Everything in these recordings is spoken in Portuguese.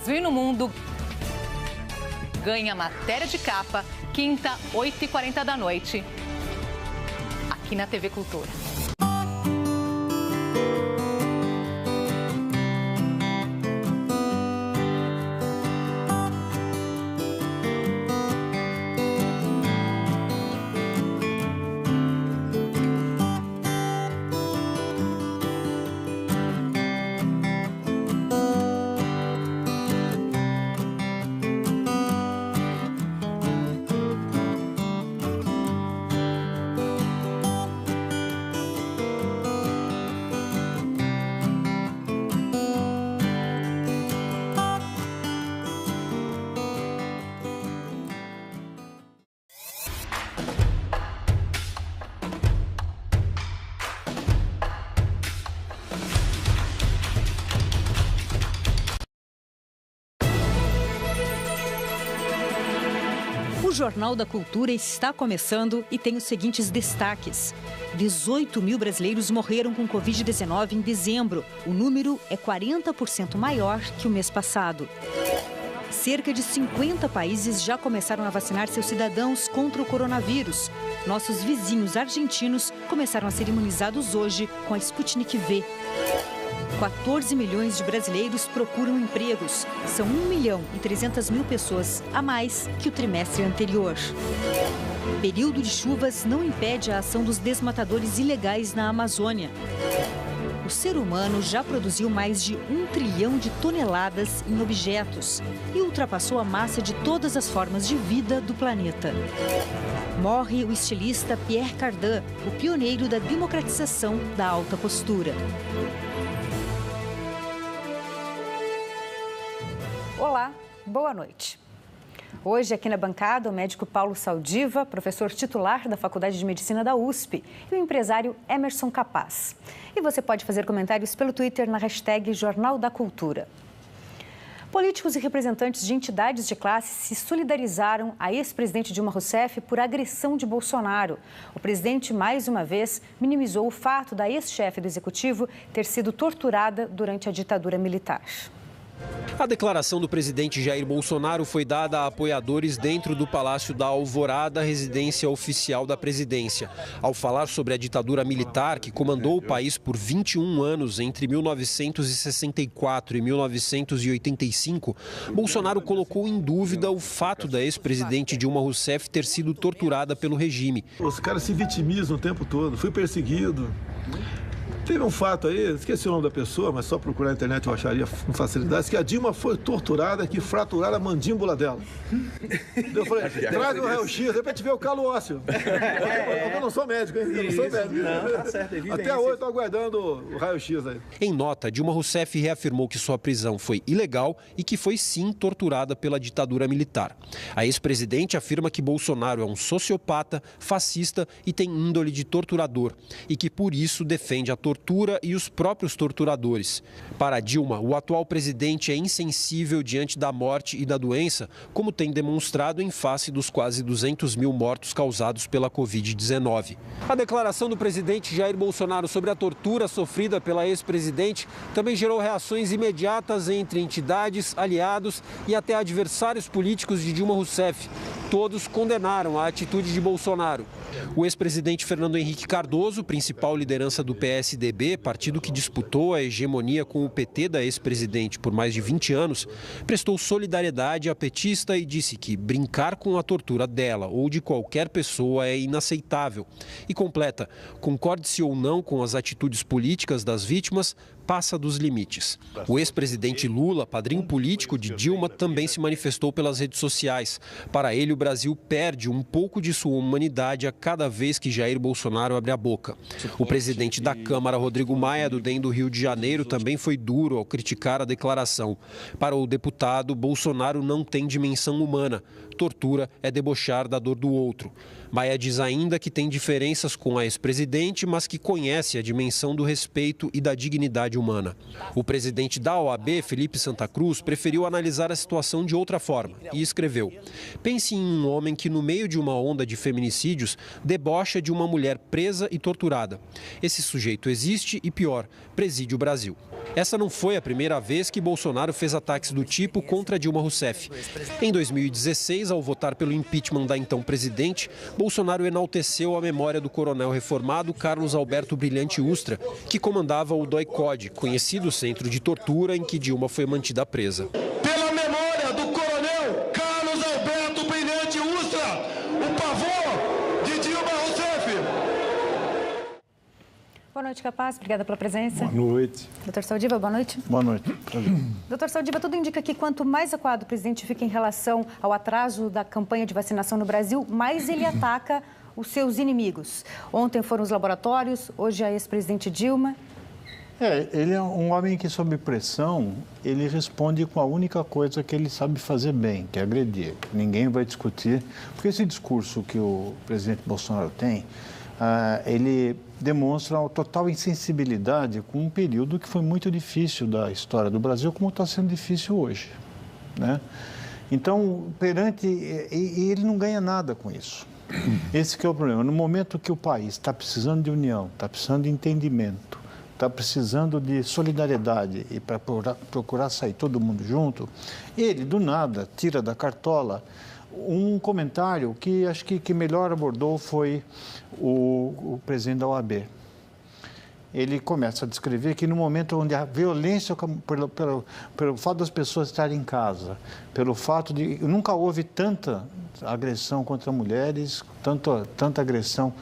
Brasil e no mundo ganha matéria de capa, quinta, 8h40 da noite, aqui na TV Cultura. O Jornal da Cultura está começando e tem os seguintes destaques. 18 mil brasileiros morreram com Covid-19 em dezembro. O número é 40% maior que o mês passado. Cerca de 50 países já começaram a vacinar seus cidadãos contra o coronavírus. Nossos vizinhos argentinos começaram a ser imunizados hoje com a Sputnik V. 14 milhões de brasileiros procuram empregos. São 1.300.000 pessoas a mais que o trimestre anterior. Período de chuvas não impede a ação dos desmatadores ilegais na Amazônia. O ser humano já produziu mais de 1 trilhão de toneladas em objetos e ultrapassou a massa de todas as formas de vida do planeta. Morre o estilista Pierre Cardin, o pioneiro da democratização da alta costura. Olá, boa noite. Hoje, aqui na bancada, o médico Paulo Saldiva, professor titular da Faculdade de Medicina da USP, e o empresário Emerson Capaz. E você pode fazer comentários pelo Twitter na hashtag Jornal da Cultura. Políticos e representantes de entidades de classe se solidarizaram a ex-presidente Dilma Rousseff por agressão de Bolsonaro. O presidente, mais uma vez, minimizou o fato da ex-chefe do executivo ter sido torturada durante a ditadura militar. A declaração do presidente Jair Bolsonaro foi dada a apoiadores dentro do Palácio da Alvorada, residência oficial da presidência. Ao falar sobre a ditadura militar que comandou o país por 21 anos entre 1964 e 1985, Bolsonaro colocou em dúvida o fato da ex-presidente Dilma Rousseff ter sido torturada pelo regime. Os caras se vitimizam o tempo todo, fui perseguido. Teve um fato aí, esqueci o nome da pessoa, mas só procurar na internet eu acharia com facilidade, que a Dilma foi torturada, que fraturaram a mandíbula dela. Eu falei, traga o raio-x, de repente vê o calo ósseo. Eu não sou médico, hein? Eu não sou médico. Não, tá certo, até hoje estou aguardando o raio-x aí. Em nota, Dilma Rousseff reafirmou que sua prisão foi ilegal e que foi sim torturada pela ditadura militar. A ex-presidente afirma que Bolsonaro é um sociopata, fascista e tem índole de torturador e que por isso defende a tortura e os próprios torturadores. Para Dilma, o atual presidente é insensível diante da morte e da doença, como tem demonstrado em face dos quase 200 mil mortos causados pela Covid-19. A declaração do presidente Jair Bolsonaro sobre a tortura sofrida pela ex-presidente também gerou reações imediatas entre entidades, aliados e até adversários políticos de Dilma Rousseff. Todos condenaram a atitude de Bolsonaro. O ex-presidente Fernando Henrique Cardoso, principal liderança do PSDB, partido que disputou a hegemonia com o PT da ex-presidente por mais de 20 anos, prestou solidariedade à petista e disse que brincar com a tortura dela ou de qualquer pessoa é inaceitável. E completa, concorde-se ou não com as atitudes políticas das vítimas, passa dos limites. O ex-presidente Lula, padrinho político de Dilma, também se manifestou pelas redes sociais. Para ele, o Brasil perde um pouco de sua humanidade a cada vez que Jair Bolsonaro abre a boca. O presidente da Câmara, Rodrigo Maia, do DEM do Rio de Janeiro, também foi duro ao criticar a declaração. Para o deputado, Bolsonaro não tem dimensão humana. Tortura é debochar da dor do outro. Maia diz ainda que tem diferenças com a ex-presidente, mas que conhece a dimensão do respeito e da dignidade humana. O presidente da OAB, Felipe Santa Cruz, preferiu analisar a situação de outra forma e escreveu: pense em um homem que, no meio de uma onda de feminicídios, debocha de uma mulher presa e torturada. Esse sujeito existe e, pior, preside o Brasil. Essa não foi a primeira vez que Bolsonaro fez ataques do tipo contra Dilma Rousseff. Em 2016, ao votar pelo impeachment da então presidente, Bolsonaro enalteceu a memória do coronel reformado Carlos Alberto Brilhante Ustra, que comandava o DOI-CODE, conhecido centro de tortura em que Dilma foi mantida presa. Pela memória do coronel Carlos Alberto Brilhante Ustra, o pavor de Dilma Rousseff. Boa noite, Capaz. Obrigada pela presença. Boa noite. Doutor Saldiva, boa noite. Boa noite. Doutor Saldiva, tudo indica que quanto mais acuado o presidente fica em relação ao atraso da campanha de vacinação no Brasil, mais ele ataca os seus inimigos. Ontem foram os laboratórios, hoje a ex-presidente Dilma. Ele é um homem que, sob pressão, ele responde com a única coisa que ele sabe fazer bem, que é agredir. Ninguém vai discutir, porque esse discurso que o presidente Bolsonaro tem, ele demonstra uma total insensibilidade com um período que foi muito difícil da história do Brasil, como está sendo difícil hoje, né? Então, e ele não ganha nada com isso. Esse que é o problema. No momento que o país está precisando de união, está precisando de entendimento, está precisando de solidariedade e para procurar sair todo mundo junto, ele, do nada, tira da cartola um comentário que acho que melhor abordou foi o presidente da OAB. Ele começa a descrever que no momento onde a violência, pelo fato das pessoas estarem em casa, pelo fato de nunca houve tanta agressão contra mulheres, tanta agressão,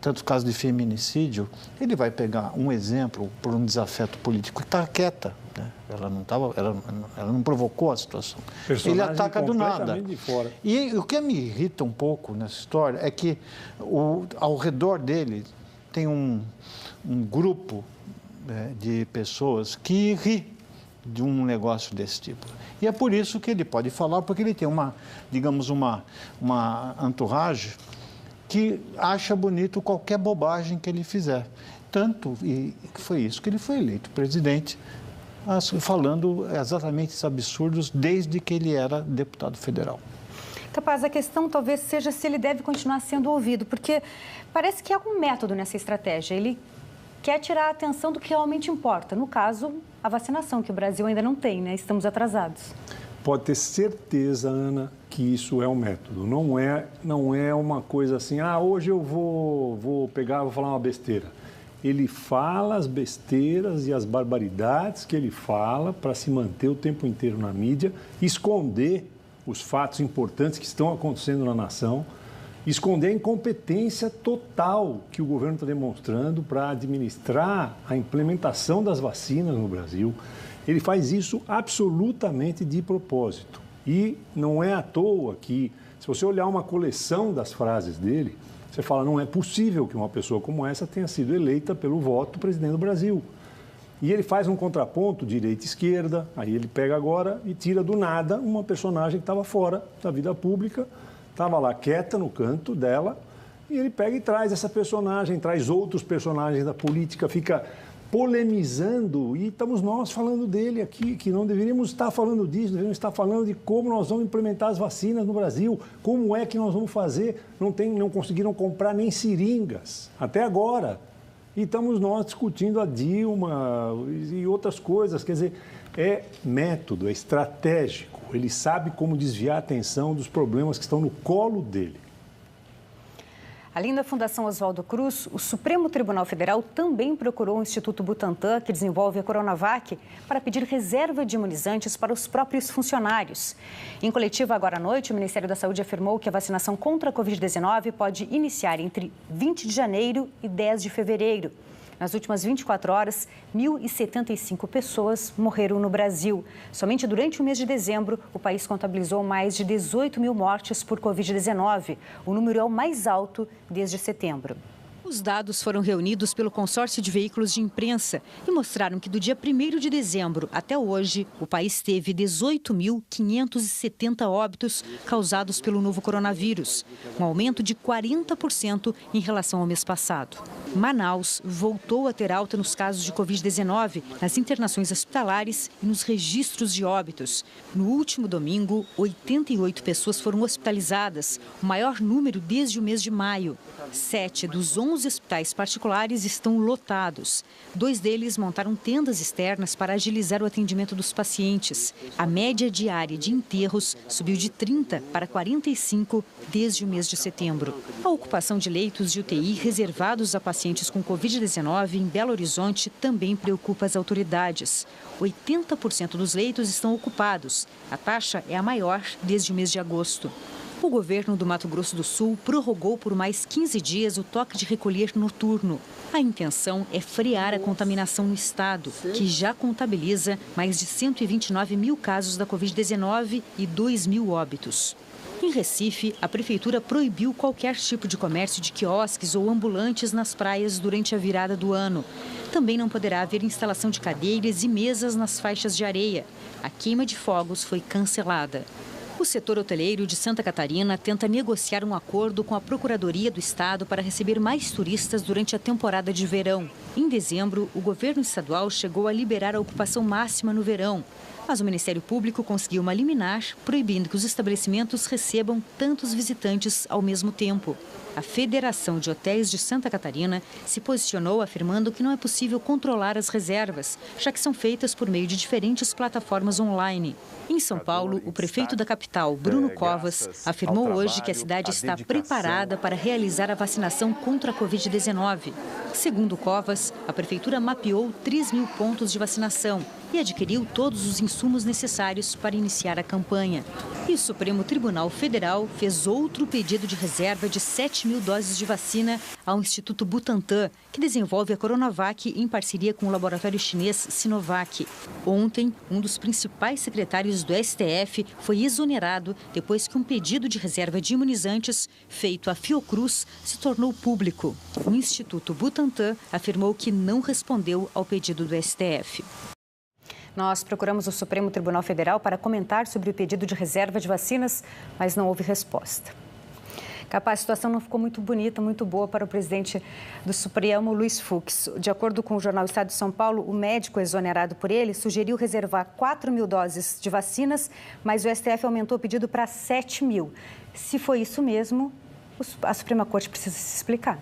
tantos casos de feminicídio, ele vai pegar um exemplo por um desafeto político e está quieta. Né? Ela não provocou a situação. Ele ataca do nada. Fora. E o que me irrita um pouco nessa história é que ao redor dele tem um grupo de pessoas que ri de um negócio desse tipo. E é por isso que ele pode falar, porque ele tem uma entourage que acha bonito qualquer bobagem que ele fizer. Tanto, e foi isso que ele foi eleito presidente, falando exatamente esses absurdos desde que ele era deputado federal. Capaz, a questão talvez seja se ele deve continuar sendo ouvido, porque parece que há um método nessa estratégia. Ele quer tirar a atenção do que realmente importa. No caso, a vacinação, que o Brasil ainda não tem, né? Estamos atrasados. Pode ter certeza, Ana, que isso é um método. Não é uma coisa assim, hoje eu vou falar uma besteira. Ele fala as besteiras e as barbaridades que ele fala para se manter o tempo inteiro na mídia, esconder os fatos importantes que estão acontecendo na nação, esconder a incompetência total que o governo está demonstrando para administrar a implementação das vacinas no Brasil. Ele faz isso absolutamente de propósito. E não é à toa que, se você olhar uma coleção das frases dele, você fala, não é possível que uma pessoa como essa tenha sido eleita pelo voto do presidente do Brasil. E ele faz um contraponto direita e esquerda, aí ele pega agora e tira do nada uma personagem que estava fora da vida pública, estava lá quieta no canto dela, e ele pega e traz essa personagem, traz outros personagens da política, fica polemizando, e estamos nós falando dele aqui, que não deveríamos estar falando disso, deveríamos estar falando de como nós vamos implementar as vacinas no Brasil, como é que nós vamos fazer, não conseguiram comprar nem seringas, até agora. E estamos nós discutindo a Dilma e outras coisas. Quer dizer, é método, é estratégico. Ele sabe como desviar a atenção dos problemas que estão no colo dele. Além da Fundação Oswaldo Cruz, o Supremo Tribunal Federal também procurou o Instituto Butantan, que desenvolve a Coronavac, para pedir reserva de imunizantes para os próprios funcionários. Em coletiva agora à noite, o Ministério da Saúde afirmou que a vacinação contra a Covid-19 pode iniciar entre 20 de janeiro e 10 de fevereiro. Nas últimas 24 horas, 1.075 pessoas morreram no Brasil. Somente durante o mês de dezembro, o país contabilizou mais de 18 mil mortes por Covid-19. O número é o mais alto desde setembro. Os dados foram reunidos pelo consórcio de veículos de imprensa e mostraram que do dia 1º de dezembro até hoje, o país teve 18.570 óbitos causados pelo novo coronavírus, um aumento de 40% em relação ao mês passado. Manaus voltou a ter alta nos casos de Covid-19, nas internações hospitalares e nos registros de óbitos. No último domingo, 88 pessoas foram hospitalizadas, o maior número desde o mês de maio. 7 dos 11 hospitais particulares estão lotados. 2 deles montaram tendas externas para agilizar o atendimento dos pacientes. A média diária de enterros subiu de 30 para 45 desde o mês de setembro. A ocupação de leitos de UTI reservados a pacientes com Covid-19 em Belo Horizonte também preocupa as autoridades. 80% dos leitos estão ocupados. A taxa é a maior desde o mês de agosto. O governo do Mato Grosso do Sul prorrogou por mais 15 dias o toque de recolher noturno. A intenção é frear a contaminação no estado, que já contabiliza mais de 129 mil casos da Covid-19 e 2 mil óbitos. Em Recife, a prefeitura proibiu qualquer tipo de comércio de quiosques ou ambulantes nas praias durante a virada do ano. Também não poderá haver instalação de cadeiras e mesas nas faixas de areia. A queima de fogos foi cancelada. O setor hoteleiro de Santa Catarina tenta negociar um acordo com a Procuradoria do Estado para receber mais turistas durante a temporada de verão. Em dezembro, o governo estadual chegou a liberar a ocupação máxima no verão. Mas o Ministério Público conseguiu uma liminar proibindo que os estabelecimentos recebam tantos visitantes ao mesmo tempo. A Federação de Hotéis de Santa Catarina se posicionou afirmando que não é possível controlar as reservas, já que são feitas por meio de diferentes plataformas online. Em São Paulo, o prefeito da capital, Bruno Covas, afirmou hoje que a cidade está preparada para realizar a vacinação contra a Covid-19. Segundo Covas, a prefeitura mapeou 3 mil pontos de vacinação e adquiriu todos os insumos necessários para iniciar a campanha. E o Supremo Tribunal Federal fez outro pedido de reserva de 7 mil doses de vacina ao Instituto Butantan, que desenvolve a Coronavac em parceria com o laboratório chinês Sinovac. Ontem, um dos principais secretários do STF foi exonerado depois que um pedido de reserva de imunizantes feito à Fiocruz se tornou público. O Instituto Butantan afirmou que não respondeu ao pedido do STF. Nós procuramos o Supremo Tribunal Federal para comentar sobre o pedido de reserva de vacinas, mas não houve resposta. Capaz, a situação não ficou muito bonita, muito boa para o presidente do Supremo, Luiz Fux. De acordo com o jornal Estado de São Paulo, o médico exonerado por ele sugeriu reservar 4 mil doses de vacinas, mas o STF aumentou o pedido para 7 mil. Se foi isso mesmo, a Suprema Corte precisa se explicar.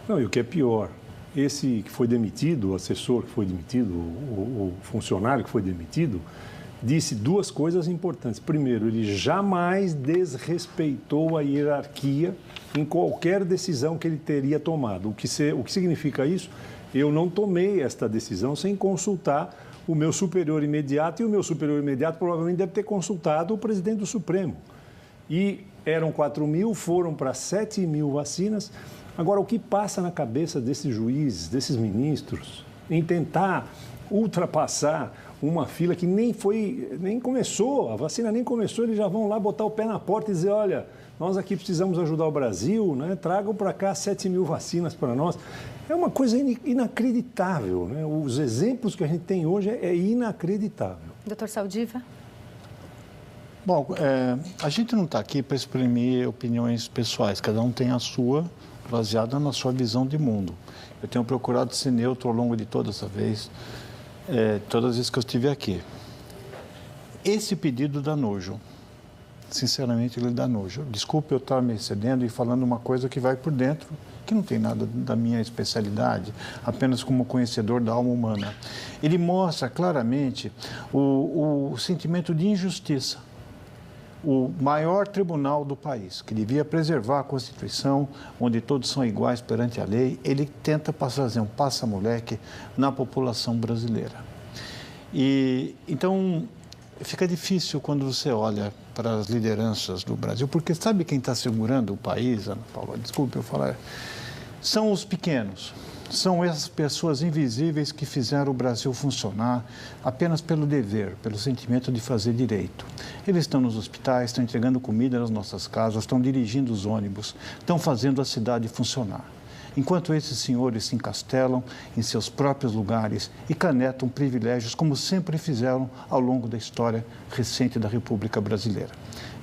Não, e o que é pior, esse que foi demitido, o assessor que foi demitido, o funcionário que foi demitido, disse 2 coisas importantes. Primeiro, ele jamais desrespeitou a hierarquia em qualquer decisão que ele teria tomado. O que significa isso? Eu não tomei esta decisão sem consultar o meu superior imediato, e o meu superior imediato provavelmente deve ter consultado o presidente do Supremo. E eram 4 mil, foram para 7 mil vacinas. Agora, o que passa na cabeça desses juízes, desses ministros, em tentar ultrapassar uma fila que nem começou, a vacina nem começou, eles já vão lá botar o pé na porta e dizer, olha, nós aqui precisamos ajudar o Brasil, né? Tragam para cá 7 mil vacinas para nós. É uma coisa inacreditável, né? Os exemplos que a gente tem hoje é inacreditável. Doutor Saldiva? Bom, a gente não está aqui para exprimir opiniões pessoais, cada um tem a sua, baseada na sua visão de mundo. Eu tenho procurado ser neutro ao longo de toda essa vez, todas as vezes que eu estive aqui. Esse pedido dá nojo. Sinceramente, ele dá nojo. Desculpe eu estar me excedendo e falando uma coisa que vai por dentro, que não tem nada da minha especialidade, apenas como conhecedor da alma humana. Ele mostra claramente o sentimento de injustiça. O maior tribunal do país, que devia preservar a Constituição, onde todos são iguais perante a lei, ele tenta fazer um passa-moleque na população brasileira. E então fica difícil quando você olha para as lideranças do Brasil, porque sabe quem está segurando o país, Ana Paula? Desculpe eu falar. São os pequenos. São essas pessoas invisíveis que fizeram o Brasil funcionar apenas pelo dever, pelo sentimento de fazer direito. Eles estão nos hospitais, estão entregando comida nas nossas casas, estão dirigindo os ônibus, estão fazendo a cidade funcionar. enquanto esses senhores se encastelam em seus próprios lugares e canetam privilégios como sempre fizeram ao longo da história recente da República Brasileira.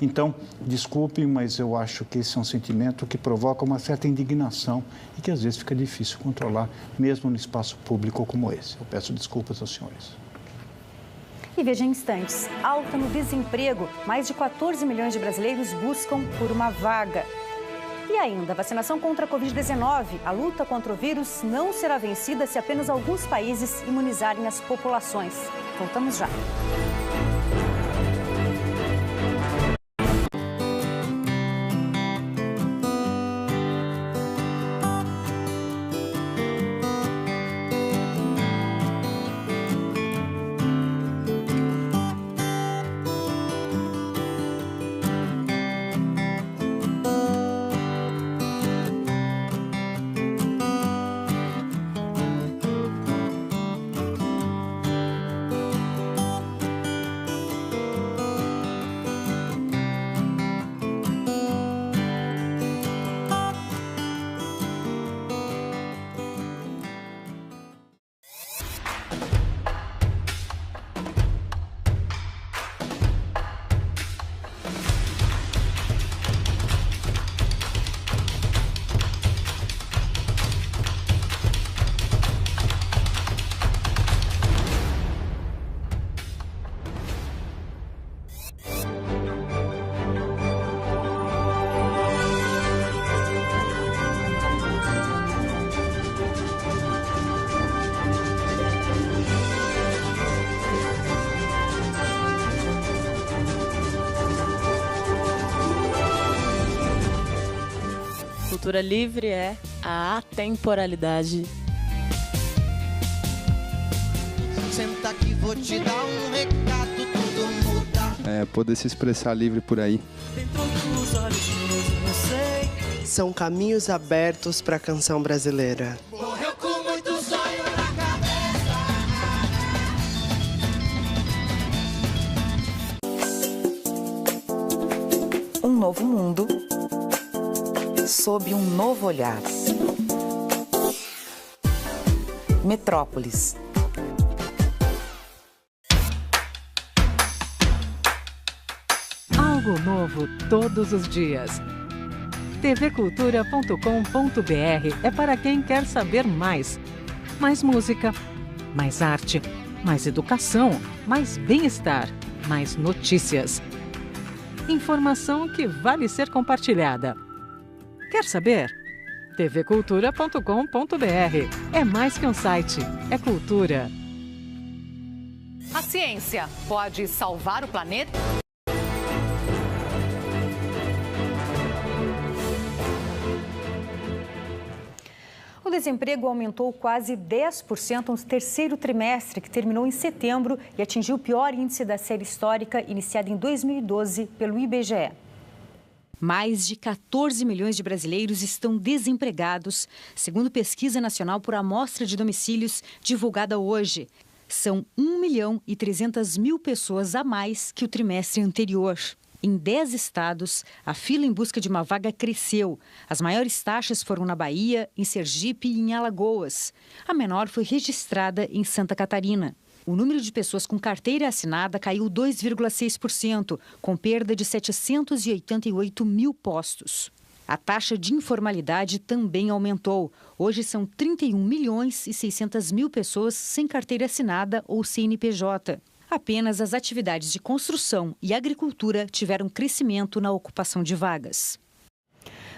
Então, desculpem, mas eu acho que esse é um sentimento que provoca uma certa indignação e que às vezes fica difícil controlar, mesmo no espaço público como esse. Eu peço desculpas aos senhores. E veja em instantes, alta no desemprego, mais de 14 milhões de brasileiros buscam por uma vaga. E ainda, vacinação contra a Covid-19. A luta contra o vírus não será vencida se apenas alguns países imunizarem as populações. Voltamos já. Cultura livre é a atemporalidade. Senta que vou te dar um recado, tudo muda. Poder se expressar livre por aí. Dentro dos olhos meus, eu sei. São caminhos abertos para a canção brasileira. Morreu com muito sonho na cabeça. Um novo mundo sob um novo olhar. Metrópolis. Algo novo todos os dias. tvcultura.com.br é para quem quer saber mais. Mais música, mais arte, mais educação, mais bem-estar, mais notícias. Informação que vale ser compartilhada. Quer saber? tvcultura.com.br. É mais que um site, é cultura. A ciência pode salvar o planeta? O desemprego aumentou quase 10% no terceiro trimestre, que terminou em setembro e atingiu o pior índice da série histórica iniciada em 2012 pelo IBGE. Mais de 14 milhões de brasileiros estão desempregados, segundo pesquisa nacional por amostra de domicílios divulgada hoje. São 1.300.000 pessoas a mais que o trimestre anterior. Em 10 estados, a fila em busca de uma vaga cresceu. As maiores taxas foram na Bahia, em Sergipe e em Alagoas. A menor foi registrada em Santa Catarina. O número de pessoas com carteira assinada caiu 2,6%, com perda de 788 mil postos. A taxa de informalidade também aumentou. Hoje são 31.600.000 pessoas sem carteira assinada ou CNPJ. Apenas as atividades de construção e agricultura tiveram crescimento na ocupação de vagas.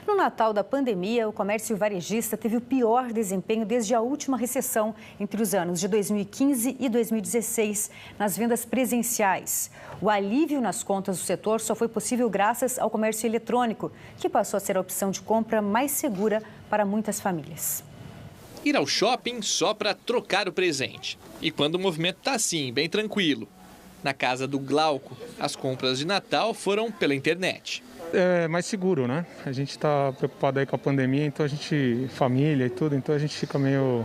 No Natal da pandemia, o comércio varejista teve o pior desempenho desde a última recessão entre os anos de 2015 e 2016 nas vendas presenciais. O alívio nas contas do setor só foi possível graças ao comércio eletrônico, que passou a ser a opção de compra mais segura para muitas famílias. Ir ao shopping só para trocar o presente. E quando o movimento está assim, bem tranquilo. Na casa do Glauco, as compras de Natal foram pela internet. É mais seguro, né? A gente está preocupado aí com a pandemia, então a gente, família e tudo, então a gente fica meio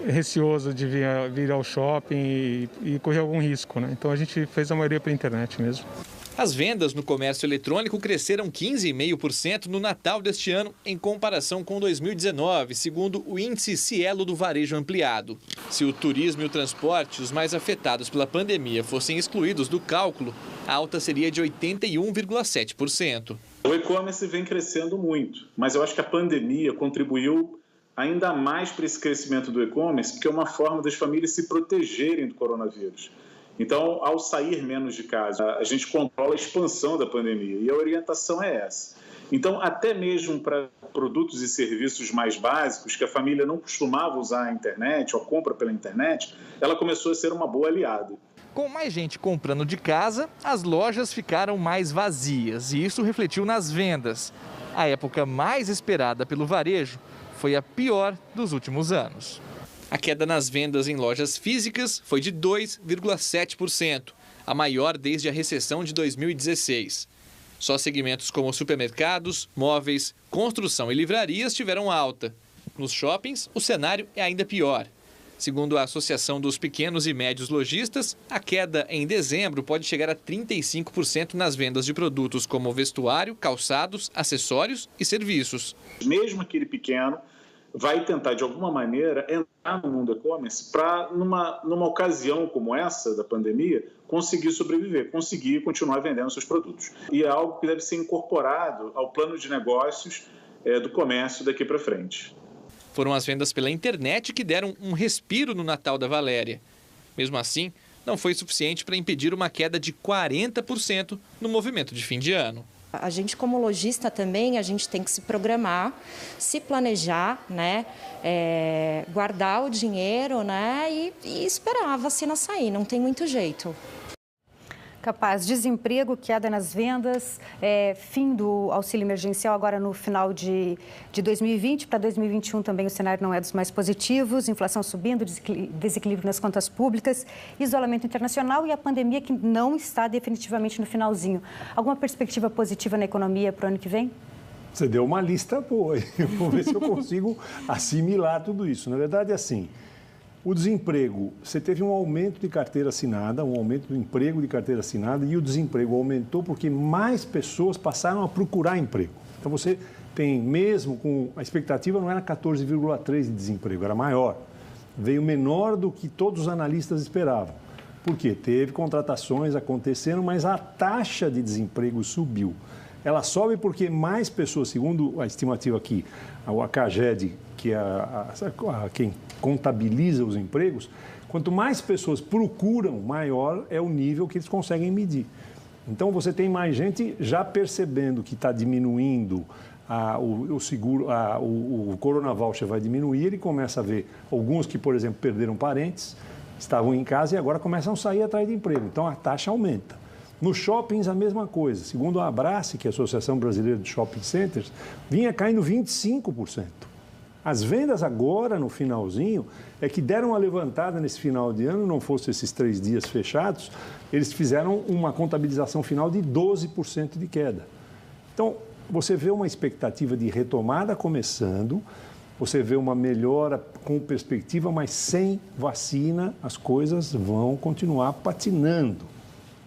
receoso de vir ao shopping e correr algum risco, né? Então a gente fez a maioria pela internet mesmo. As vendas no comércio eletrônico cresceram 15,5% no Natal deste ano, em comparação com 2019, segundo o índice Cielo do Varejo Ampliado. Se o turismo e o transporte, os mais afetados pela pandemia, fossem excluídos do cálculo, a alta seria de 81,7%. O e-commerce vem crescendo muito, mas eu acho que a pandemia contribuiu ainda mais para esse crescimento do e-commerce, porque é uma forma das famílias se protegerem do coronavírus. Então, ao sair menos de casa, a gente controla a expansão da pandemia e a orientação é essa. Então, até mesmo para produtos e serviços mais básicos, que a família não costumava usar a internet ou a compra pela internet, ela começou a ser uma boa aliada. Com mais gente comprando de casa, as lojas ficaram mais vazias e isso refletiu nas vendas. A época mais esperada pelo varejo foi a pior dos últimos anos. A queda nas vendas em lojas físicas foi de 2,7%, a maior desde a recessão de 2016. Só segmentos como supermercados, móveis, construção e livrarias tiveram alta. Nos shoppings, o cenário é ainda pior. Segundo a Associação dos Pequenos e Médios Lojistas, a queda em dezembro pode chegar a 35% nas vendas de produtos como vestuário, calçados, acessórios e serviços. Mesmo aquele pequeno vai tentar, de alguma maneira, entrar no mundo e-commerce para, numa ocasião como essa da pandemia, conseguir sobreviver, conseguir continuar vendendo seus produtos. E é algo que deve ser incorporado ao plano de negócios do comércio daqui para frente. Foram as vendas pela internet que deram um respiro no Natal da Valéria. Mesmo assim, não foi suficiente para impedir uma queda de 40% no movimento de fim de ano. A gente, como lojista também, a gente tem que se programar, se planejar, né? Guardar o dinheiro, né? E esperar a vacina sair, não tem muito jeito. Capaz, desemprego, queda nas vendas, fim do auxílio emergencial agora no final de 2020. Para 2021 também o cenário não é dos mais positivos, inflação subindo, desequilíbrio nas contas públicas, isolamento internacional e a pandemia que não está definitivamente no finalzinho. Alguma perspectiva positiva na economia para o ano que vem? Você deu uma lista boa, vou ver se eu consigo assimilar tudo isso. Na verdade, é assim. O desemprego, você teve um aumento de carteira assinada, um aumento do emprego de carteira assinada e o desemprego aumentou porque mais pessoas passaram a procurar emprego. Então você tem, mesmo com a expectativa, não era 14,3% de desemprego, era maior. Veio menor do que todos os analistas esperavam. Por quê? Teve contratações acontecendo, mas a taxa de desemprego subiu. Ela sobe porque mais pessoas, segundo a estimativa aqui, a CAGED, que é quem contabiliza os empregos, quanto mais pessoas procuram, maior é o nível que eles conseguem medir. Então, você tem mais gente já percebendo que está diminuindo o seguro, o Corona Voucher vai diminuir, ele começa a ver alguns que, por exemplo, perderam parentes, estavam em casa e agora começam a sair atrás de emprego. Então, a taxa aumenta. Nos shoppings, a mesma coisa. Segundo a Abrace, que é a Associação Brasileira de Shopping Centers, vinha caindo 25%. As vendas agora, no finalzinho, é que deram uma levantada nesse final de ano, não fosse esses 3 dias fechados, eles fizeram uma contabilização final de 12% de queda. Então, você vê uma expectativa de retomada começando, você vê uma melhora com perspectiva, mas sem vacina as coisas vão continuar patinando.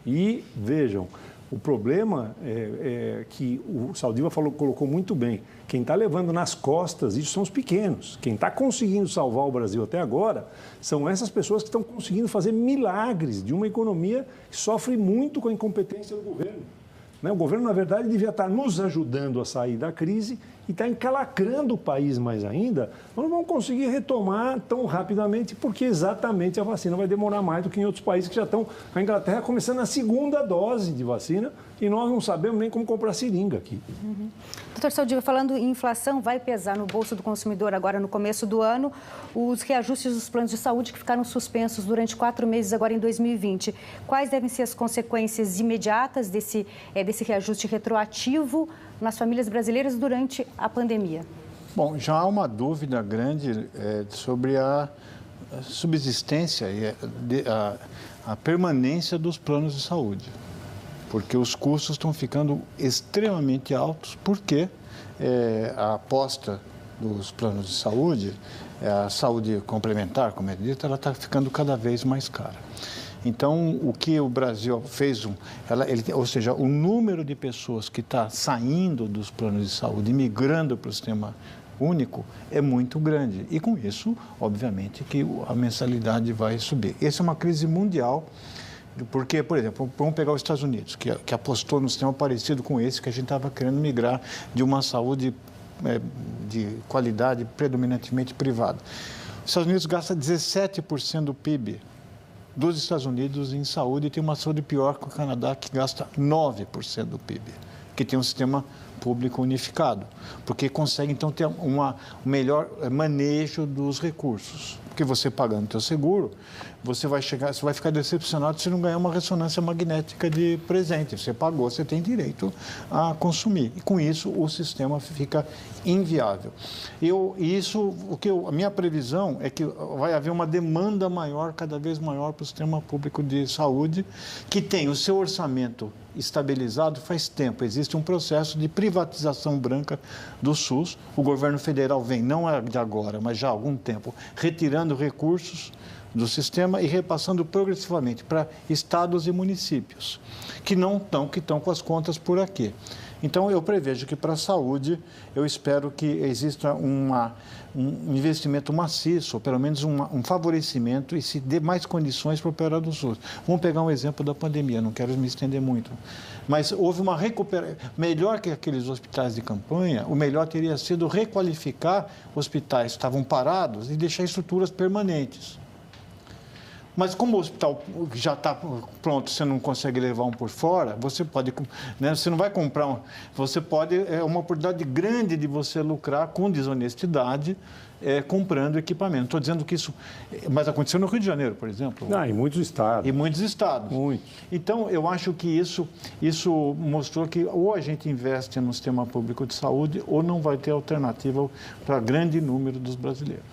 E, vejam, o problema é que o Saldiva colocou muito bem. Quem está levando nas costas isso são os pequenos. Quem está conseguindo salvar o Brasil até agora são essas pessoas que estão conseguindo fazer milagres de uma economia que sofre muito com a incompetência do governo. O governo, na verdade, devia estar nos ajudando a sair da crise e está encalacrando o país mais ainda. Nós não vamos conseguir retomar tão rapidamente porque exatamente a vacina vai demorar mais do que em outros países que já estão... A Inglaterra começando a 2ª dose de vacina e nós não sabemos nem como comprar seringa aqui. Uhum. Doutor Saldiva, falando em inflação, vai pesar no bolso do consumidor agora no começo do ano os reajustes dos planos de saúde que ficaram suspensos durante 4 meses agora em 2020. Quais devem ser as consequências imediatas desse reajuste retroativo nas famílias brasileiras durante a pandemia? Bom, já há uma dúvida grande sobre a subsistência e a permanência dos planos de saúde, porque os custos estão ficando extremamente altos, porque a aposta dos planos de saúde, a saúde complementar, como é dito, ela está ficando cada vez mais cara. Então, o que o Brasil fez, ou seja, o número de pessoas que está saindo dos planos de saúde e migrando para o sistema único é muito grande. E com isso, obviamente, que a mensalidade vai subir. Essa é uma crise mundial, porque, por exemplo, vamos pegar os Estados Unidos, que apostou num sistema parecido com esse, que a gente estava querendo migrar de uma saúde de qualidade predominantemente privada. Os Estados Unidos gasta 17% do PIB dos Estados Unidos em saúde e tem uma saúde pior que o Canadá, que gasta 9% do PIB, que tem um sistema público unificado, porque consegue, então, ter um melhor manejo dos recursos. Porque você pagando o seu seguro, você vai ficar decepcionado se não ganhar uma ressonância magnética de presente. Você pagou, você tem direito a consumir. E com isso, o sistema fica inviável. A minha previsão é que vai haver uma demanda maior, cada vez maior, para o sistema público de saúde, que tem o seu orçamento estabilizado faz tempo. Existe um processo de privatização branca do SUS. O governo federal vem, não é de agora, mas já há algum tempo, retirando recursos do sistema e repassando progressivamente para estados e municípios, que estão com as contas por aqui. Então, eu prevejo que para a saúde, eu espero que exista um investimento maciço, ou pelo menos um favorecimento e se dê mais condições para operar do SUS. Vamos pegar um exemplo da pandemia, não quero me estender muito. Mas houve uma recuperação. Melhor que aqueles hospitais de campanha, o melhor teria sido requalificar hospitais que estavam parados e deixar estruturas permanentes. Mas como o hospital já está pronto, você não consegue levar um por fora, você pode, né, você não vai comprar você pode, é uma oportunidade grande de você lucrar com desonestidade, comprando equipamento. Estou dizendo que isso, mas aconteceu no Rio de Janeiro, por exemplo. Em muitos estados. Em muitos estados. Muitos. Então, eu acho que isso mostrou que ou a gente investe no sistema público de saúde ou não vai ter alternativa para grande número dos brasileiros.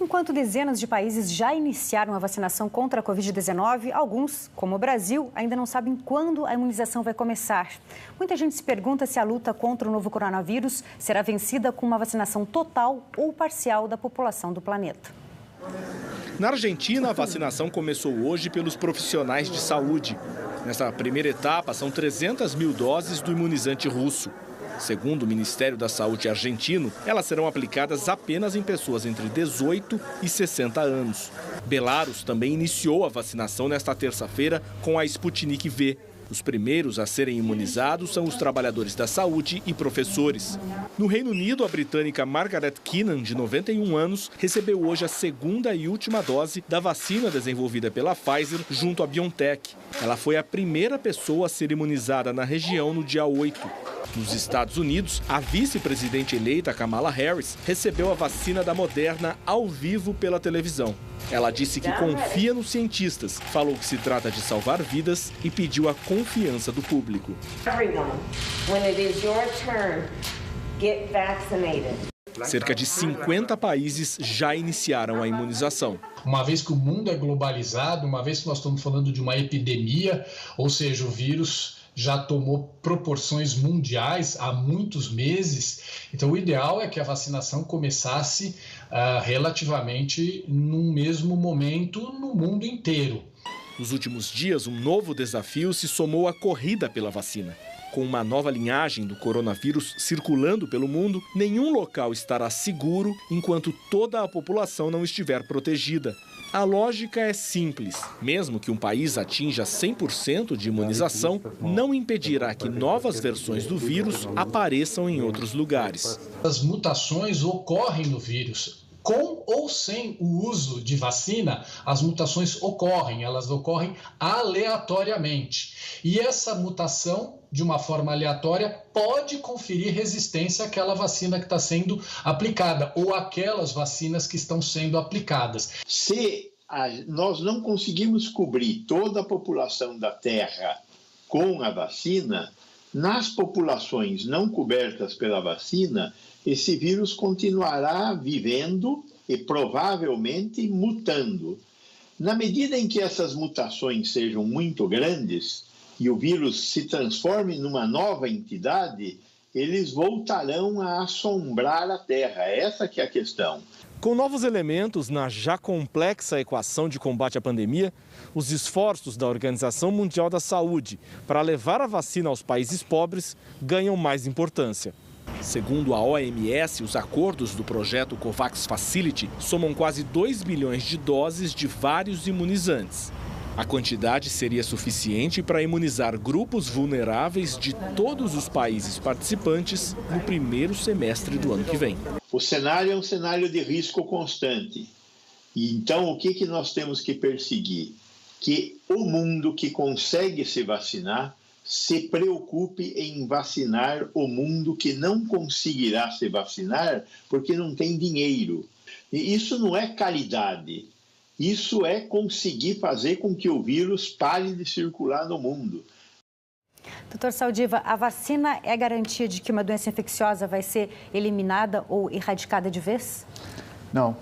Enquanto dezenas de países já iniciaram a vacinação contra a Covid-19, alguns, como o Brasil, ainda não sabem quando a imunização vai começar. Muita gente se pergunta se a luta contra o novo coronavírus será vencida com uma vacinação total ou parcial da população do planeta. Na Argentina, a vacinação começou hoje pelos profissionais de saúde. Nessa primeira etapa, são 300 mil doses do imunizante russo. Segundo o Ministério da Saúde argentino, elas serão aplicadas apenas em pessoas entre 18 e 60 anos. Belarus também iniciou a vacinação nesta terça-feira com a Sputnik V. Os primeiros a serem imunizados são os trabalhadores da saúde e professores. No Reino Unido, a britânica Margaret Keenan, de 91 anos, recebeu hoje a segunda e última dose da vacina desenvolvida pela Pfizer junto à BioNTech. Ela foi a primeira pessoa a ser imunizada na região no dia 8. Nos Estados Unidos, a vice-presidente eleita Kamala Harris recebeu a vacina da Moderna ao vivo pela televisão. Ela disse que confia nos cientistas, falou que se trata de salvar vidas e pediu a confiança do público. Cerca de 50 países já iniciaram a imunização. Uma vez que o mundo é globalizado, uma vez que nós estamos falando de uma epidemia, ou seja, o vírus já tomou proporções mundiais há muitos meses. Então, o ideal é que a vacinação começasse relativamente no mesmo momento no mundo inteiro. Nos últimos dias, um novo desafio se somou à corrida pela vacina. Com uma nova linhagem do coronavírus circulando pelo mundo, nenhum local estará seguro enquanto toda a população não estiver protegida. A lógica é simples. Mesmo que um país atinja 100% de imunização, não impedirá que novas versões do vírus apareçam em outros lugares. As mutações ocorrem no vírus. Com ou sem o uso de vacina, as mutações ocorrem, elas ocorrem aleatoriamente. E essa mutação, de uma forma aleatória, pode conferir resistência àquela vacina que está sendo aplicada ou àquelas vacinas que estão sendo aplicadas. Se nós não conseguimos cobrir toda a população da Terra com a vacina, nas populações não cobertas pela vacina, esse vírus continuará vivendo e provavelmente mutando. Na medida em que essas mutações sejam muito grandes e o vírus se transforme numa nova entidade, eles voltarão a assombrar a Terra. Essa que é a questão. Com novos elementos na já complexa equação de combate à pandemia, os esforços da Organização Mundial da Saúde para levar a vacina aos países pobres ganham mais importância. Segundo a OMS, os acordos do projeto COVAX Facility somam quase 2 bilhões de doses de vários imunizantes. A quantidade seria suficiente para imunizar grupos vulneráveis de todos os países participantes no primeiro semestre do ano que vem. O cenário é um cenário de risco constante. E então, o que nós temos que perseguir? Que o mundo que consegue se vacinar se preocupe em vacinar o mundo que não conseguirá se vacinar porque não tem dinheiro. E isso não é caridade. Isso é conseguir fazer com que o vírus pare de circular no mundo. Doutor Saldiva, a vacina é garantia de que uma doença infecciosa vai ser eliminada ou erradicada de vez? Não.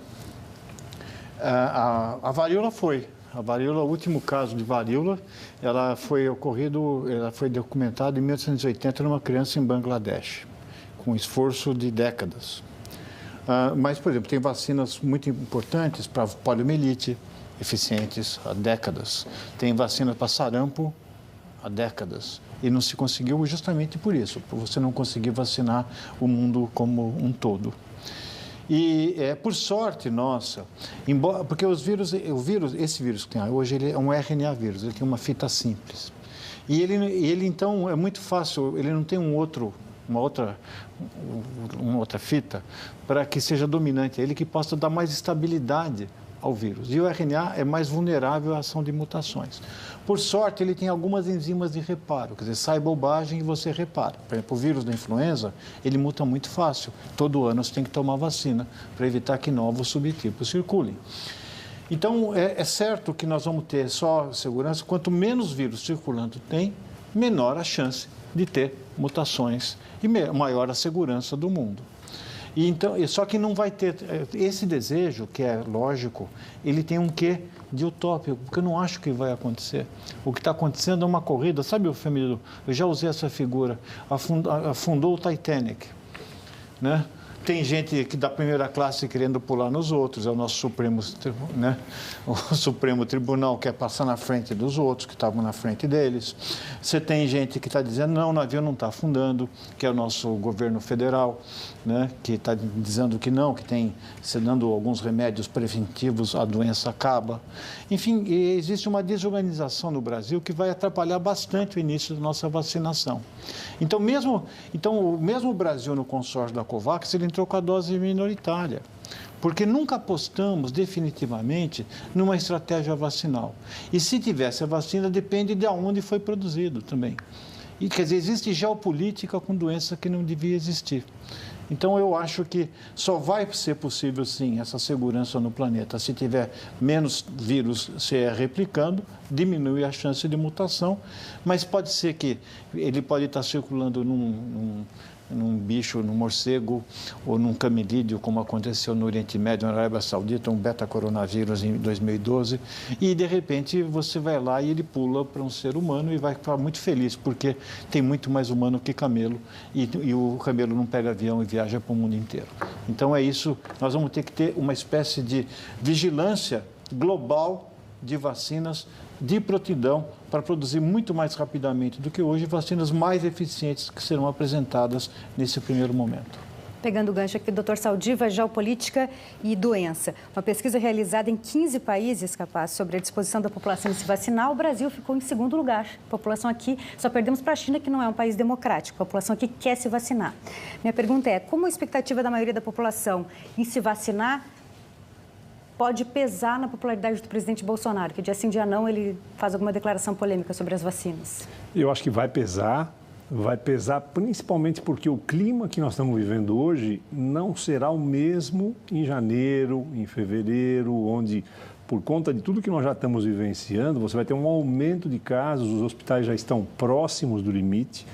A varíola foi. A varíola, o último caso de varíola, ela foi documentada em 1880 numa criança em Bangladesh, com esforço de décadas. Mas, por exemplo, tem vacinas muito importantes para poliomielite, eficientes há décadas. Tem vacina para sarampo há décadas. E não se conseguiu justamente por isso, por você não conseguir vacinar o mundo como um todo. E, por sorte nossa, porque esse vírus que tem hoje, ele é um RNA vírus, ele tem uma fita simples. E ele então, é muito fácil, ele não tem uma outra fita para que seja dominante, ele que possa dar mais estabilidade ao vírus. E o RNA é mais vulnerável à ação de mutações. Por sorte, ele tem algumas enzimas de reparo, quer dizer, sai bobagem e você repara. Por exemplo, o vírus da influenza, ele muta muito fácil. Todo ano você tem que tomar vacina para evitar que novos subtipos circulem. Então, é certo que nós vamos ter só segurança, quanto menos vírus circulando tem, menor a chance de ter mutações e maior a segurança do mundo. E então, só que não vai ter esse desejo, que é lógico, ele tem um quê de utópico, porque eu não acho que vai acontecer. O que está acontecendo é uma corrida, sabe o filme, eu já usei essa figura, afundou o Titanic, né? Tem gente que da primeira classe querendo pular nos outros, é o nosso Supremo, né? O Supremo Tribunal quer passar na frente dos outros, que estavam na frente deles. Você tem gente que está dizendo, não, o navio não está afundando, que é o nosso governo federal, né? Que está dizendo que não, que tem, se dando alguns remédios preventivos, a doença acaba. Enfim, existe uma desorganização no Brasil que vai atrapalhar bastante o início da nossa vacinação. Então, mesmo o Brasil no consórcio da COVAX, ele entrou com a dose minoritária, porque nunca apostamos definitivamente numa estratégia vacinal. E se tivesse a vacina, depende de onde foi produzido também. E, quer dizer, existe geopolítica com doença que não devia existir. Então, eu acho que só vai ser possível, sim, essa segurança no planeta se tiver menos vírus se replicando, diminui a chance de mutação, mas pode ser que ele pode estar circulando num bicho, num morcego ou num camelídeo, como aconteceu no Oriente Médio, na Arábia Saudita, um beta-coronavírus em 2012, e de repente você vai lá e ele pula para um ser humano e vai ficar muito feliz, porque tem muito mais humano que camelo, e o camelo não pega avião e viaja para o mundo inteiro. Então é isso, nós vamos ter que ter uma espécie de vigilância global de vacinas de prontidão para produzir muito mais rapidamente do que hoje vacinas mais eficientes que serão apresentadas nesse primeiro momento. Pegando o gancho aqui, doutor Saldiva, geopolítica e doença. Uma pesquisa realizada em 15 países capaz sobre a disposição da população em se vacinar, o Brasil ficou em segundo lugar. A população aqui, só perdemos para a China, que não é um país democrático. A população aqui quer se vacinar. Minha pergunta é, como a expectativa da maioria da população em se vacinar pode pesar na popularidade do presidente Bolsonaro, que dia sim, dia não, ele faz alguma declaração polêmica sobre as vacinas? Eu acho que vai pesar principalmente porque o clima que nós estamos vivendo hoje não será o mesmo em janeiro, em fevereiro, onde, por conta de tudo que nós já estamos vivenciando, você vai ter um aumento de casos, os hospitais já estão próximos do limite.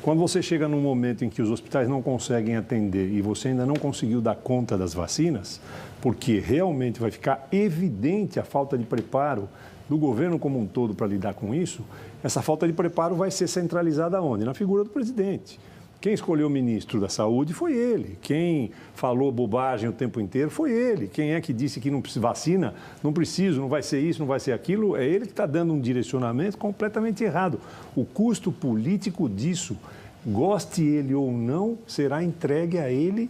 Quando você chega num momento em que os hospitais não conseguem atender e você ainda não conseguiu dar conta das vacinas, porque realmente vai ficar evidente a falta de preparo do governo como um todo para lidar com isso, essa falta de preparo vai ser centralizada onde? Na figura do presidente. Quem escolheu o ministro da Saúde foi ele. Quem falou bobagem o tempo inteiro foi ele. Quem é que disse que não precisa vacina? Não preciso, não vai ser isso, não vai ser aquilo. É ele que está dando um direcionamento completamente errado. O custo político disso, goste ele ou não, será entregue a ele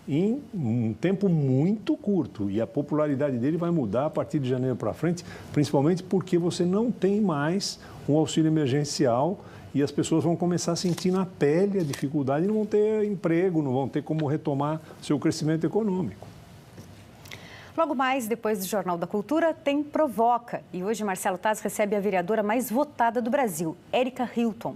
em um tempo muito curto. E a popularidade dele vai mudar a partir de janeiro para frente, principalmente porque você não tem mais um auxílio emergencial e as pessoas vão começar a sentir na pele a dificuldade, não vão ter emprego, não vão ter como retomar seu crescimento econômico. Logo mais, depois do Jornal da Cultura, tem Provoca. E hoje Marcelo Taz recebe a vereadora mais votada do Brasil, Érica Hilton.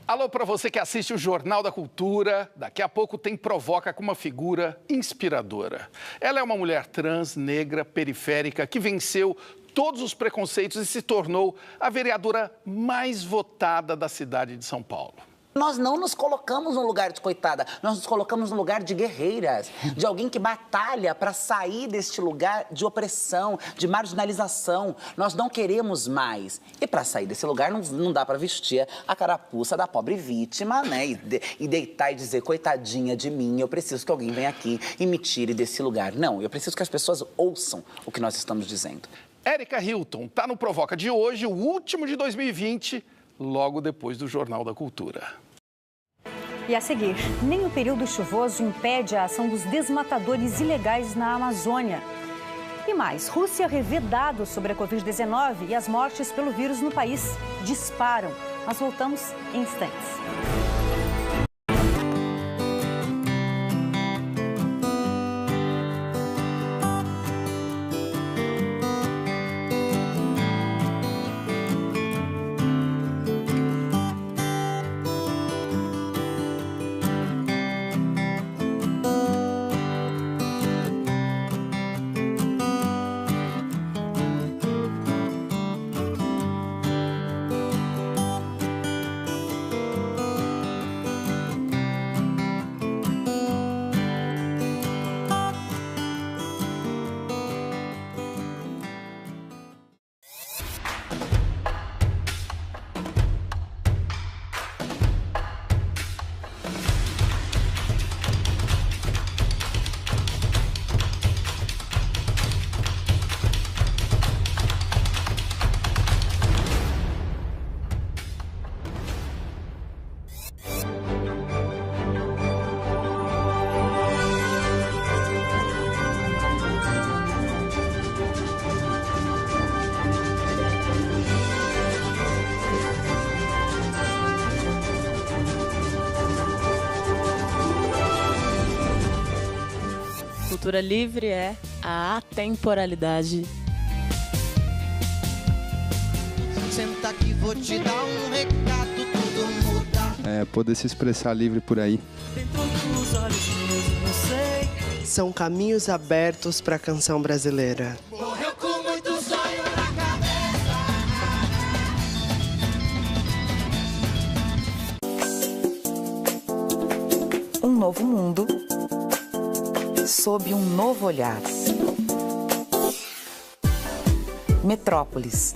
Alô para você que assiste o Jornal da Cultura. Daqui a pouco tem Provoca com uma figura inspiradora. Ela é uma mulher trans, negra, periférica, que venceu todos os preconceitos e se tornou a vereadora mais votada da cidade de São Paulo. Nós não nos colocamos no lugar de coitada, nós nos colocamos no lugar de guerreiras, de alguém que batalha para sair deste lugar de opressão, de marginalização. Nós não queremos mais. E para sair desse lugar não dá para vestir a carapuça da pobre vítima, né? E deitar e dizer, coitadinha de mim, eu preciso que alguém venha aqui e me tire desse lugar. Não, eu preciso que as pessoas ouçam o que nós estamos dizendo. Érica Hilton está no Provoca de hoje, o último de 2020, logo depois do Jornal da Cultura. E a seguir, nem o período chuvoso impede a ação dos desmatadores ilegais na Amazônia. E mais, Rússia revê dados sobre a Covid-19 e as mortes pelo vírus no país disparam. Nós voltamos em instantes. Cultura livre é a atemporalidade. Senta aqui, vou te dar um recado, tudo muda. Poder se expressar livre por aí. Dentro dos olhos meus, não sei. São caminhos abertos para a canção brasileira. Morreu com muito sonho na cabeça. Um novo mundo sob um novo olhar. Metrópolis.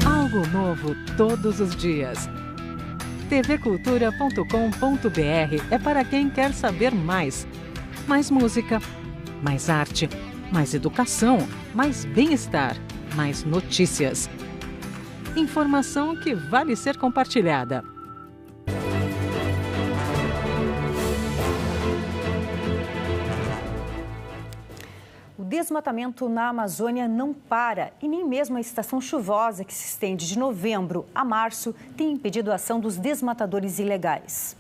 Algo novo todos os dias. tvcultura.com.br é para quem quer saber mais. Mais música, mais arte, mais educação, mais bem-estar, mais notícias. Informação que vale ser compartilhada. O desmatamento na Amazônia não para e nem mesmo a estação chuvosa, que se estende de novembro a março, tem impedido a ação dos desmatadores ilegais.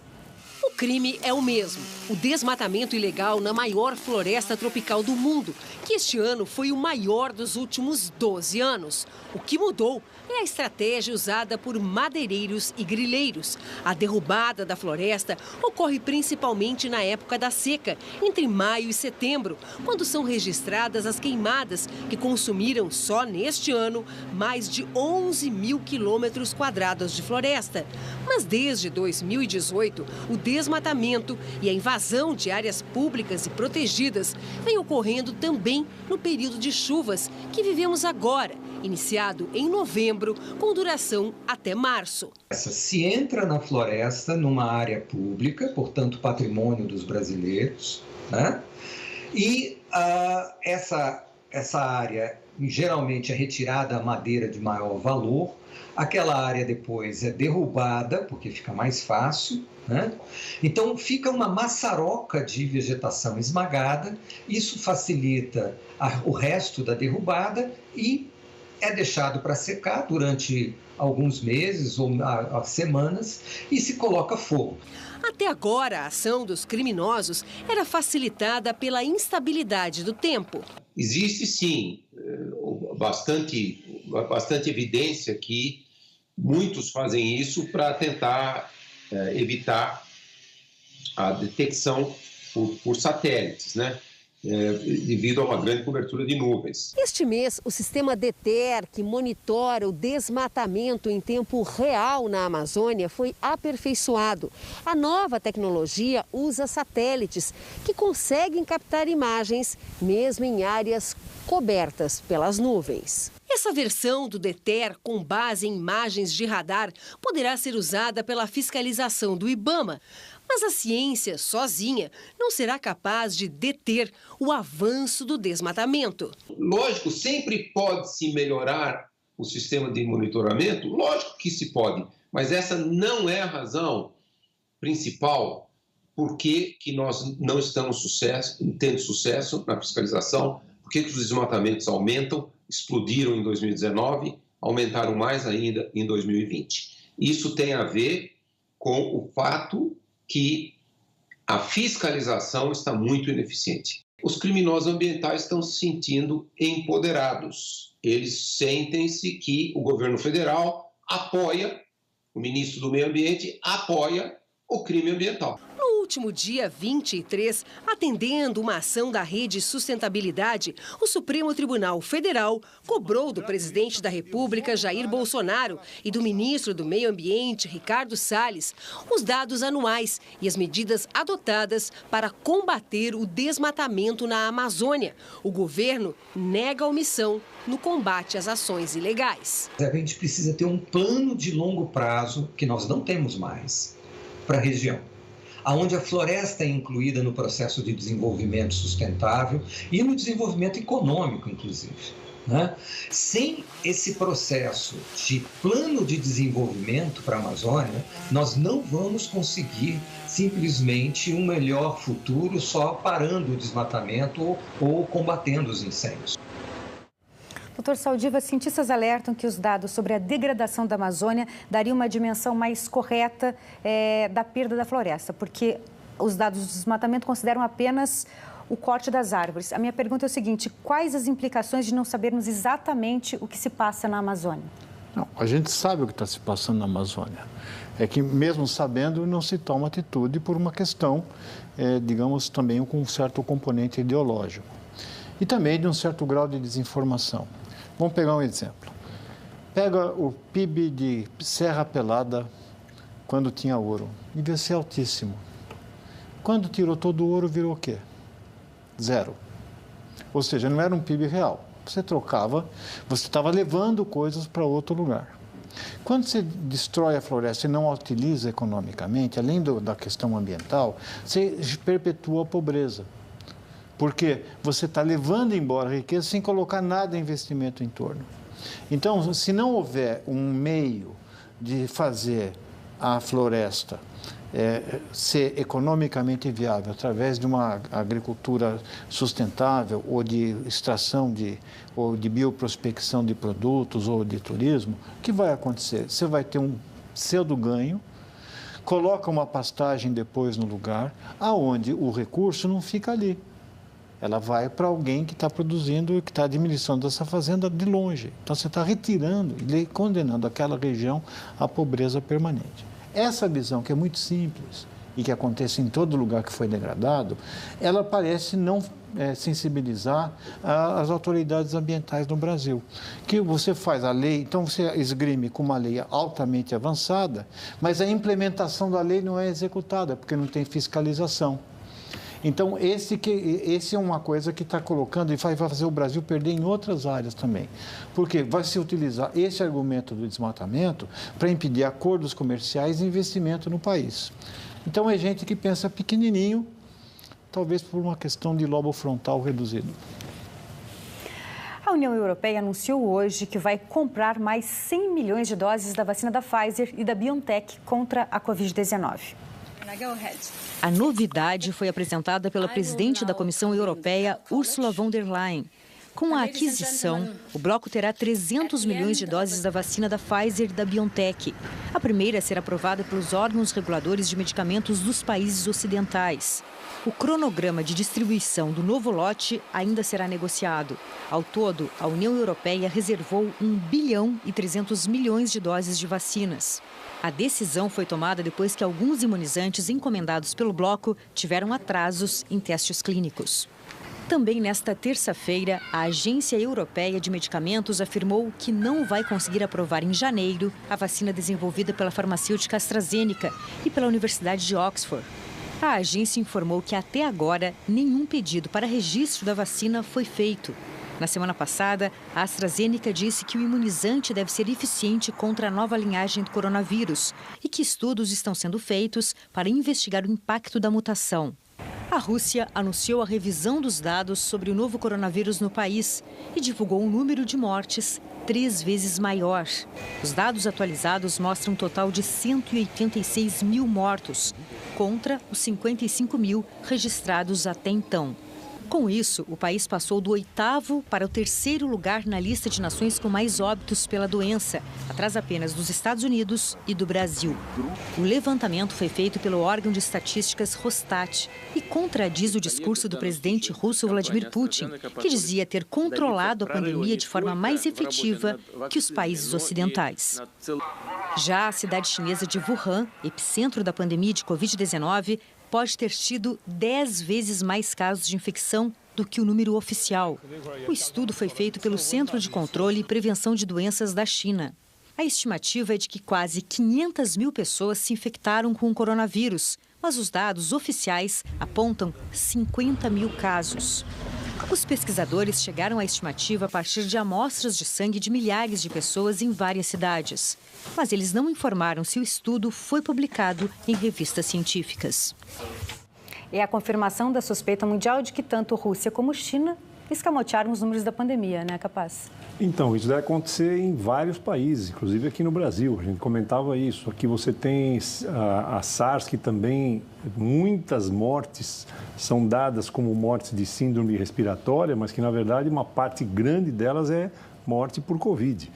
O crime é o mesmo, o desmatamento ilegal na maior floresta tropical do mundo, que este ano foi o maior dos últimos 12 anos. O que mudou é a estratégia usada por madeireiros e grileiros. A derrubada da floresta ocorre principalmente na época da seca, entre maio e setembro, quando são registradas as queimadas, que consumiram só neste ano mais de 11 mil quilômetros quadrados de floresta. Mas desde 2018, o desmatamento e a invasão de áreas públicas e protegidas vem ocorrendo também no período de chuvas que vivemos agora iniciado em novembro, com duração até março. Se entra na floresta numa área pública, portanto patrimônio dos brasileiros, né? E essa área geralmente é retirada a madeira de maior valor, aquela área depois é derrubada, porque fica mais fácil, né? Então fica uma maçaroca de vegetação esmagada, isso facilita o resto da derrubada e é deixado para secar durante alguns meses ou semanas e se coloca fogo. Até agora, a ação dos criminosos era facilitada pela instabilidade do tempo. Existe, sim, bastante evidência que muitos fazem isso para tentar evitar a detecção por satélites, né? Devido a uma grande cobertura de nuvens. Este mês, o sistema DETER, que monitora o desmatamento em tempo real na Amazônia, foi aperfeiçoado. A nova tecnologia usa satélites que conseguem captar imagens, mesmo em áreas cobertas pelas nuvens. Essa versão do DETER, com base em imagens de radar, poderá ser usada pela fiscalização do IBAMA. Mas a ciência, sozinha, não será capaz de deter o avanço do desmatamento. Lógico, sempre pode-se melhorar o sistema de monitoramento, lógico que se pode, mas essa não é a razão principal por que nós não estamos tendo sucesso na fiscalização, por que os desmatamentos aumentam, explodiram em 2019, aumentaram mais ainda em 2020. Isso tem a ver com o fato que a fiscalização está muito ineficiente. Os criminosos ambientais estão se sentindo empoderados. Eles sentem-se que o governo federal apoia, o ministro do Meio Ambiente apoia o crime ambiental. No último dia 23, atendendo uma ação da Rede Sustentabilidade, o Supremo Tribunal Federal cobrou do presidente da República, Jair Bolsonaro, e do ministro do Meio Ambiente, Ricardo Salles, os dados anuais e as medidas adotadas para combater o desmatamento na Amazônia. O governo nega a omissão no combate às ações ilegais. A gente precisa ter um plano de longo prazo, que nós não temos mais, para a região, onde a floresta é incluída no processo de desenvolvimento sustentável e no desenvolvimento econômico, inclusive, né? Sem esse processo de plano de desenvolvimento para a Amazônia, nós não vamos conseguir simplesmente um melhor futuro só parando o desmatamento ou combatendo os incêndios. Doutor Saldiva, cientistas alertam que os dados sobre a degradação da Amazônia dariam uma dimensão mais correta da perda da floresta, porque os dados do desmatamento consideram apenas o corte das árvores. A minha pergunta é o seguinte: quais as implicações de não sabermos exatamente o que se passa na Amazônia? Não, a gente sabe o que está se passando na Amazônia. É que mesmo sabendo, não se toma atitude por uma questão, digamos, também com um certo componente ideológico. E também de um certo grau de desinformação. Vamos pegar um exemplo. Pega o PIB de Serra Pelada quando tinha ouro. Devia ser altíssimo. Quando tirou todo o ouro, virou o quê? Zero. Ou seja, não era um PIB real. Você trocava, você estava levando coisas para outro lugar. Quando você destrói a floresta e não a utiliza economicamente, além da questão ambiental, você perpetua a pobreza. Porque você está levando embora a riqueza sem colocar nada em investimento em torno. Então, se não houver um meio de fazer a floresta ser economicamente viável através de uma agricultura sustentável ou de extração ou de bioprospecção de produtos ou de turismo, o que vai acontecer? Você vai ter um pseudo-ganho, coloca uma pastagem depois no lugar, aonde o recurso não fica ali. Ela vai para alguém que está produzindo e que está administrando essa fazenda de longe. Então, você está retirando e condenando aquela região à pobreza permanente. Essa visão, que é muito simples e que acontece em todo lugar que foi degradado, ela parece não sensibilizar as autoridades ambientais no Brasil. Que você faz a lei, então você esgrime com uma lei altamente avançada, mas a implementação da lei não é executada, porque não tem fiscalização. Então, esse é uma coisa que está colocando e vai fazer o Brasil perder em outras áreas também. Porque vai se utilizar esse argumento do desmatamento para impedir acordos comerciais e investimento no país. Então, é gente que pensa pequenininho, talvez por uma questão de lobo frontal reduzido. A União Europeia anunciou hoje que vai comprar mais 100 milhões de doses da vacina da Pfizer e da BioNTech contra a Covid-19. A novidade foi apresentada pela presidente da Comissão Europeia, Ursula von der Leyen. Com a aquisição, o bloco terá 300 milhões de doses da vacina da Pfizer e da BioNTech, a primeira a ser aprovada pelos órgãos reguladores de medicamentos dos países ocidentais. O cronograma de distribuição do novo lote ainda será negociado. Ao todo, a União Europeia reservou 1 bilhão e 300 milhões de doses de vacinas. A decisão foi tomada depois que alguns imunizantes encomendados pelo bloco tiveram atrasos em testes clínicos. Também nesta terça-feira, a Agência Europeia de Medicamentos afirmou que não vai conseguir aprovar em janeiro a vacina desenvolvida pela farmacêutica AstraZeneca e pela Universidade de Oxford. A agência informou que até agora nenhum pedido para registro da vacina foi feito. Na semana passada, a AstraZeneca disse que o imunizante deve ser eficiente contra a nova linhagem do coronavírus e que estudos estão sendo feitos para investigar o impacto da mutação. A Rússia anunciou a revisão dos dados sobre o novo coronavírus no país e divulgou um número de mortes 3 vezes maior. Os dados atualizados mostram um total de 186 mil mortos, contra os 55 mil registrados até então. Com isso, o país passou do 8º para o 3º lugar na lista de nações com mais óbitos pela doença, atrás apenas dos Estados Unidos e do Brasil. O levantamento foi feito pelo órgão de estatísticas Rosstat e contradiz o discurso do presidente russo Vladimir Putin, que dizia ter controlado a pandemia de forma mais efetiva que os países ocidentais. Já a cidade chinesa de Wuhan, epicentro da pandemia de Covid-19, pode ter tido 10 vezes mais casos de infecção do que o número oficial. O estudo foi feito pelo Centro de Controle e Prevenção de Doenças da China. A estimativa é de que quase 500 mil pessoas se infectaram com o coronavírus, mas os dados oficiais apontam 50 mil casos. Os pesquisadores chegaram à estimativa a partir de amostras de sangue de milhares de pessoas em várias cidades. Mas eles não informaram se o estudo foi publicado em revistas científicas. É a confirmação da suspeita mundial de que tanto Rússia como China escamotearam os números da pandemia, né, Capaz? Então, isso deve acontecer em vários países, inclusive aqui no Brasil. A gente comentava isso. Aqui você tem a SARS, que também muitas mortes são dadas como mortes de síndrome respiratória, mas que, na verdade, uma parte grande delas é morte por Covid.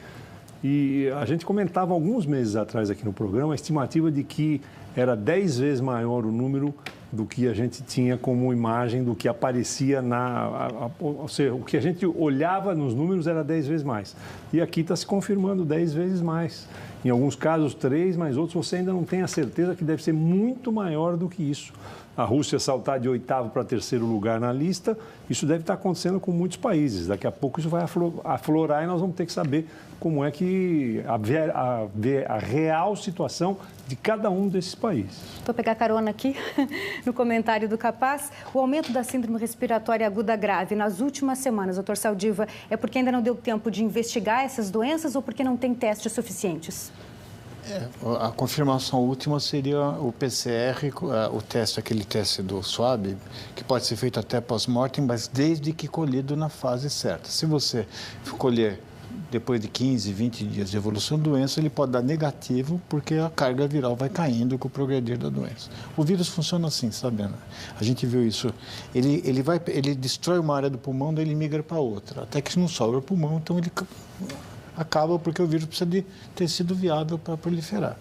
E a gente comentava alguns meses atrás aqui no programa a estimativa de que era 10 vezes maior o número do que a gente tinha como imagem, do que aparecia ou seja, o que a gente olhava nos números era 10 vezes mais. E aqui está se confirmando 10 vezes mais. Em alguns casos 3, mas outros você ainda não tem a certeza que deve ser muito maior do que isso. A Rússia saltar de 8º para 3º lugar na lista, isso deve estar acontecendo com muitos países. Daqui a pouco isso vai aflorar e nós vamos ter que saber como é que a real situação de cada um desses países. Vou pegar carona aqui no comentário do Capaz. O aumento da síndrome respiratória aguda grave nas últimas semanas, doutor Saldiva, é porque ainda não deu tempo de investigar essas doenças ou porque não tem testes suficientes? A confirmação última seria o PCR, aquele teste do SWAB, que pode ser feito até pós-mortem, mas desde que colhido na fase certa. Se você colher depois de 15, 20 dias de evolução da doença, ele pode dar negativo, porque a carga viral vai caindo com o progredir da doença. O vírus funciona assim, sabe, Ana? A gente viu isso. Ele destrói uma área do pulmão, daí ele migra para outra. Até que não sobra o pulmão, então ele acaba porque o vírus precisa de tecido viável para proliferar.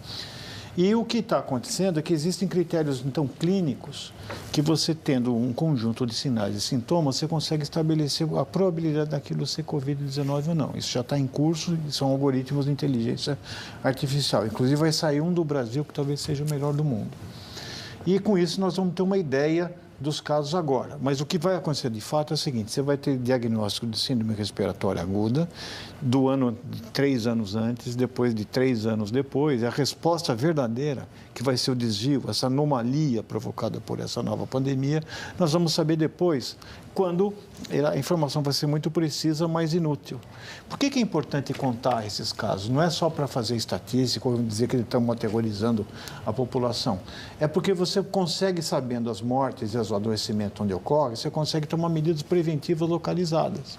E o que está acontecendo é que existem critérios, então, clínicos, que você tendo um conjunto de sinais e sintomas, você consegue estabelecer a probabilidade daquilo ser Covid-19 ou não. Isso já está em curso e são algoritmos de inteligência artificial. Inclusive, vai sair um do Brasil que talvez seja o melhor do mundo. E, com isso, nós vamos ter uma ideia dos casos agora. Mas o que vai acontecer de fato é o seguinte, você vai ter diagnóstico de síndrome respiratória aguda do ano de 3 anos antes, depois de 3 anos depois, a resposta verdadeira, que vai ser o desvio, essa anomalia provocada por essa nova pandemia, nós vamos saber depois, quando a informação vai ser muito precisa, mas inútil. Por que é importante contar esses casos? Não é só para fazer estatística ou dizer que estamos aterrorizando a população. É porque você consegue, sabendo as mortes e os adoecimentos onde ocorre, você consegue tomar medidas preventivas localizadas.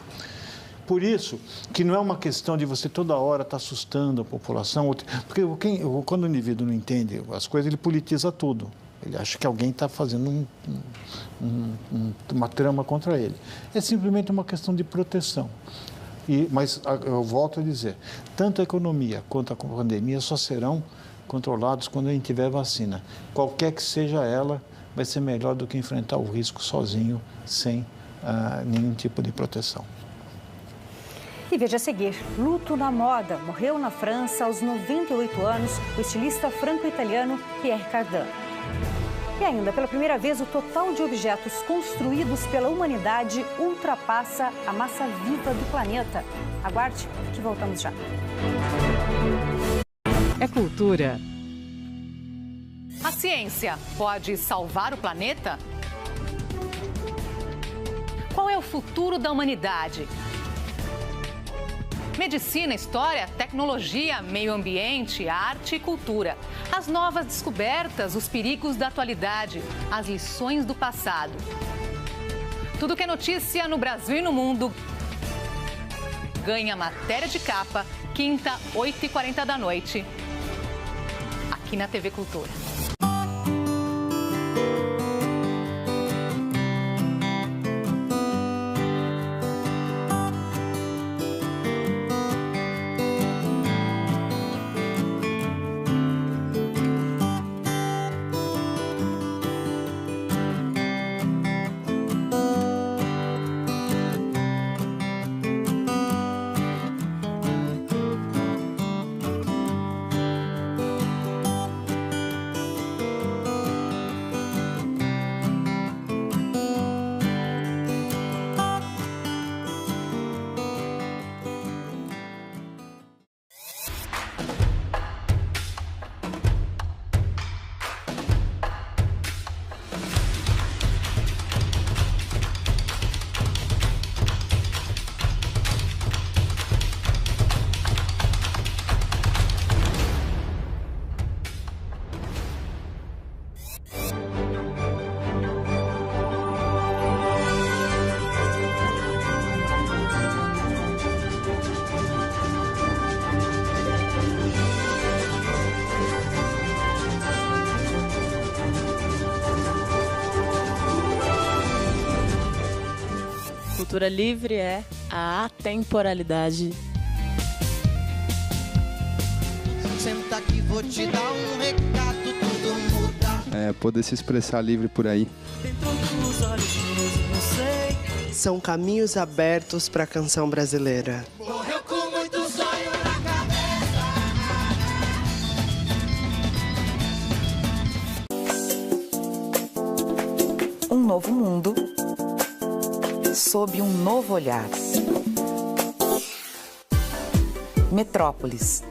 Por isso que não é uma questão de você toda hora estar assustando a população, porque quando o indivíduo não entende as coisas, ele politiza tudo. Ele acha que alguém está fazendo uma trama contra ele. É simplesmente uma questão de proteção. Mas eu volto a dizer, tanto a economia quanto a pandemia só serão controlados quando a gente tiver vacina. Qualquer que seja ela, vai ser melhor do que enfrentar o risco sozinho, sem nenhum tipo de proteção. E veja a seguir, luto na moda. Morreu na França, aos 98 anos, o estilista franco-italiano Pierre Cardin. E ainda, pela primeira vez, o total de objetos construídos pela humanidade ultrapassa a massa viva do planeta. Aguarde, que voltamos já. É cultura. A ciência pode salvar o planeta? Qual é o futuro da humanidade? Medicina, história, tecnologia, meio ambiente, arte e cultura. As novas descobertas, os perigos da atualidade, as lições do passado. Tudo que é notícia no Brasil e no mundo ganha matéria de capa, quinta, 8h40 da noite, aqui na TV Cultura. Cultura livre é a atemporalidade. Senta aqui, vou te dar um recado, tudo muda. Poder se expressar livre por aí. Dentro dos olhos meus, não sei. São caminhos abertos para a canção brasileira. Morreu com muito sonho na cabeça. Um novo mundo sob um novo olhar. Metrópolis.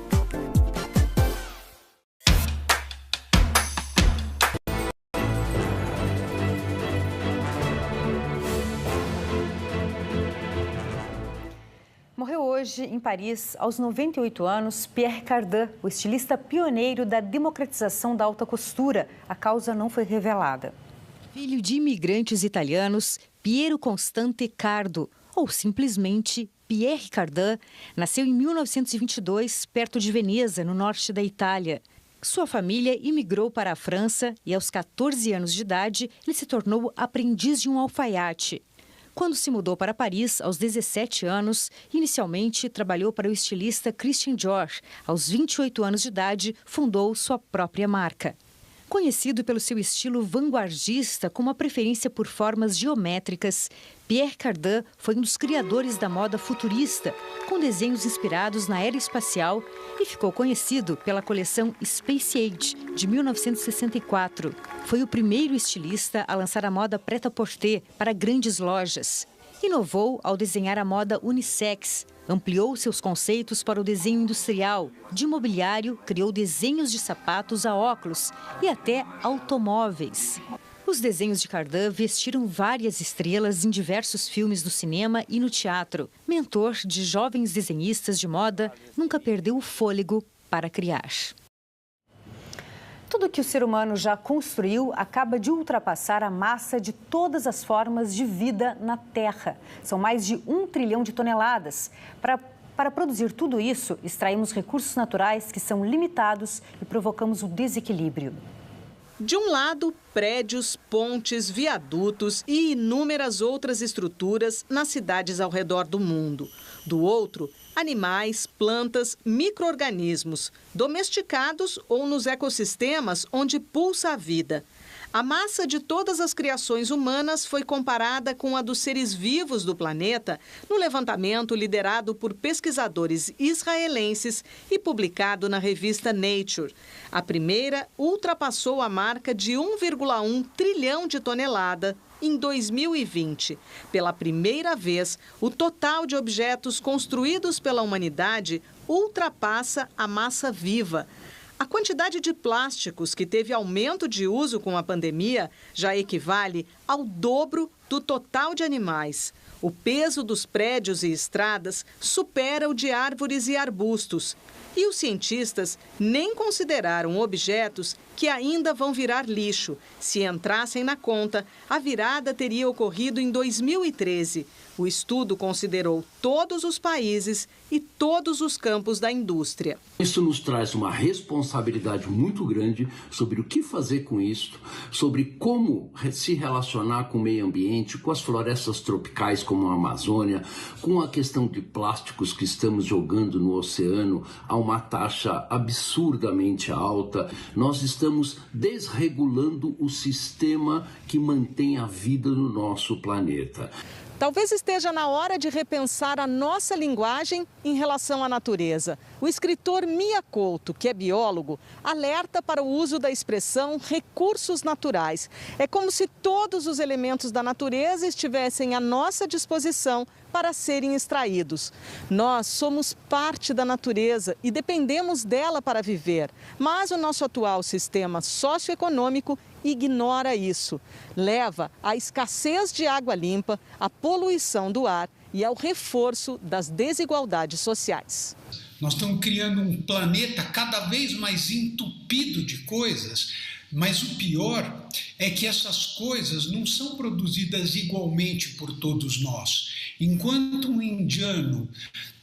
Morreu hoje, em Paris, aos 98 anos, Pierre Cardin, o estilista pioneiro da democratização da alta costura. A causa não foi revelada. Filho de imigrantes italianos, Piero Constante Cardo, ou simplesmente Pierre Cardin, nasceu em 1922, perto de Veneza, no norte da Itália. Sua família imigrou para a França e, aos 14 anos de idade, ele se tornou aprendiz de um alfaiate. Quando se mudou para Paris, aos 17 anos, inicialmente trabalhou para o estilista Christian Dior. Aos 28 anos de idade, fundou sua própria marca. Conhecido pelo seu estilo vanguardista com uma preferência por formas geométricas, Pierre Cardin foi um dos criadores da moda futurista, com desenhos inspirados na era espacial, e ficou conhecido pela coleção Space Age, de 1964. Foi o primeiro estilista a lançar a moda prêt-à-porter para grandes lojas. Inovou ao desenhar a moda unissex, ampliou seus conceitos para o desenho industrial. De mobiliário, criou desenhos de sapatos a óculos e até automóveis. Os desenhos de Cardin vestiram várias estrelas em diversos filmes do cinema e no teatro. Mentor de jovens desenhistas de moda, nunca perdeu o fôlego para criar. Tudo que o ser humano já construiu acaba de ultrapassar a massa de todas as formas de vida na Terra. São mais de 1 trilhão de toneladas. Para produzir tudo isso, extraímos recursos naturais que são limitados e provocamos o desequilíbrio. De um lado, prédios, pontes, viadutos e inúmeras outras estruturas nas cidades ao redor do mundo. Do outro, animais, plantas, micro-organismos, domesticados ou nos ecossistemas onde pulsa a vida. A massa de todas as criações humanas foi comparada com a dos seres vivos do planeta no levantamento liderado por pesquisadores israelenses e publicado na revista Nature. A primeira ultrapassou a marca de 1,1 trilhão de tonelada em 2020. Pela primeira vez, o total de objetos construídos pela humanidade ultrapassa a massa viva. A quantidade de plásticos que teve aumento de uso com a pandemia já equivale ao dobro do total de animais. O peso dos prédios e estradas supera o de árvores e arbustos. E os cientistas nem consideraram objetos que ainda vão virar lixo. Se entrassem na conta, a virada teria ocorrido em 2013. O estudo considerou todos os países e todos os campos da indústria. Isso nos traz uma responsabilidade muito grande sobre o que fazer com isso, sobre como se relacionar com o meio ambiente, com as florestas tropicais como a Amazônia, com a questão de plásticos que estamos jogando no oceano a uma taxa absurdamente alta. Nós estamos desregulando o sistema que mantém a vida no nosso planeta. Talvez esteja na hora de repensar a nossa linguagem em relação à natureza. O escritor Mia Couto, que é biólogo, alerta para o uso da expressão recursos naturais. É como se todos os elementos da natureza estivessem à nossa disposição para serem extraídos. Nós somos parte da natureza e dependemos dela para viver, mas o nosso atual sistema socioeconômico ignora isso. Leva à escassez de água limpa, à poluição do ar e ao reforço das desigualdades sociais. Nós estamos criando um planeta cada vez mais entupido de coisas, mas o pior é que essas coisas não são produzidas igualmente por todos nós. Enquanto um indiano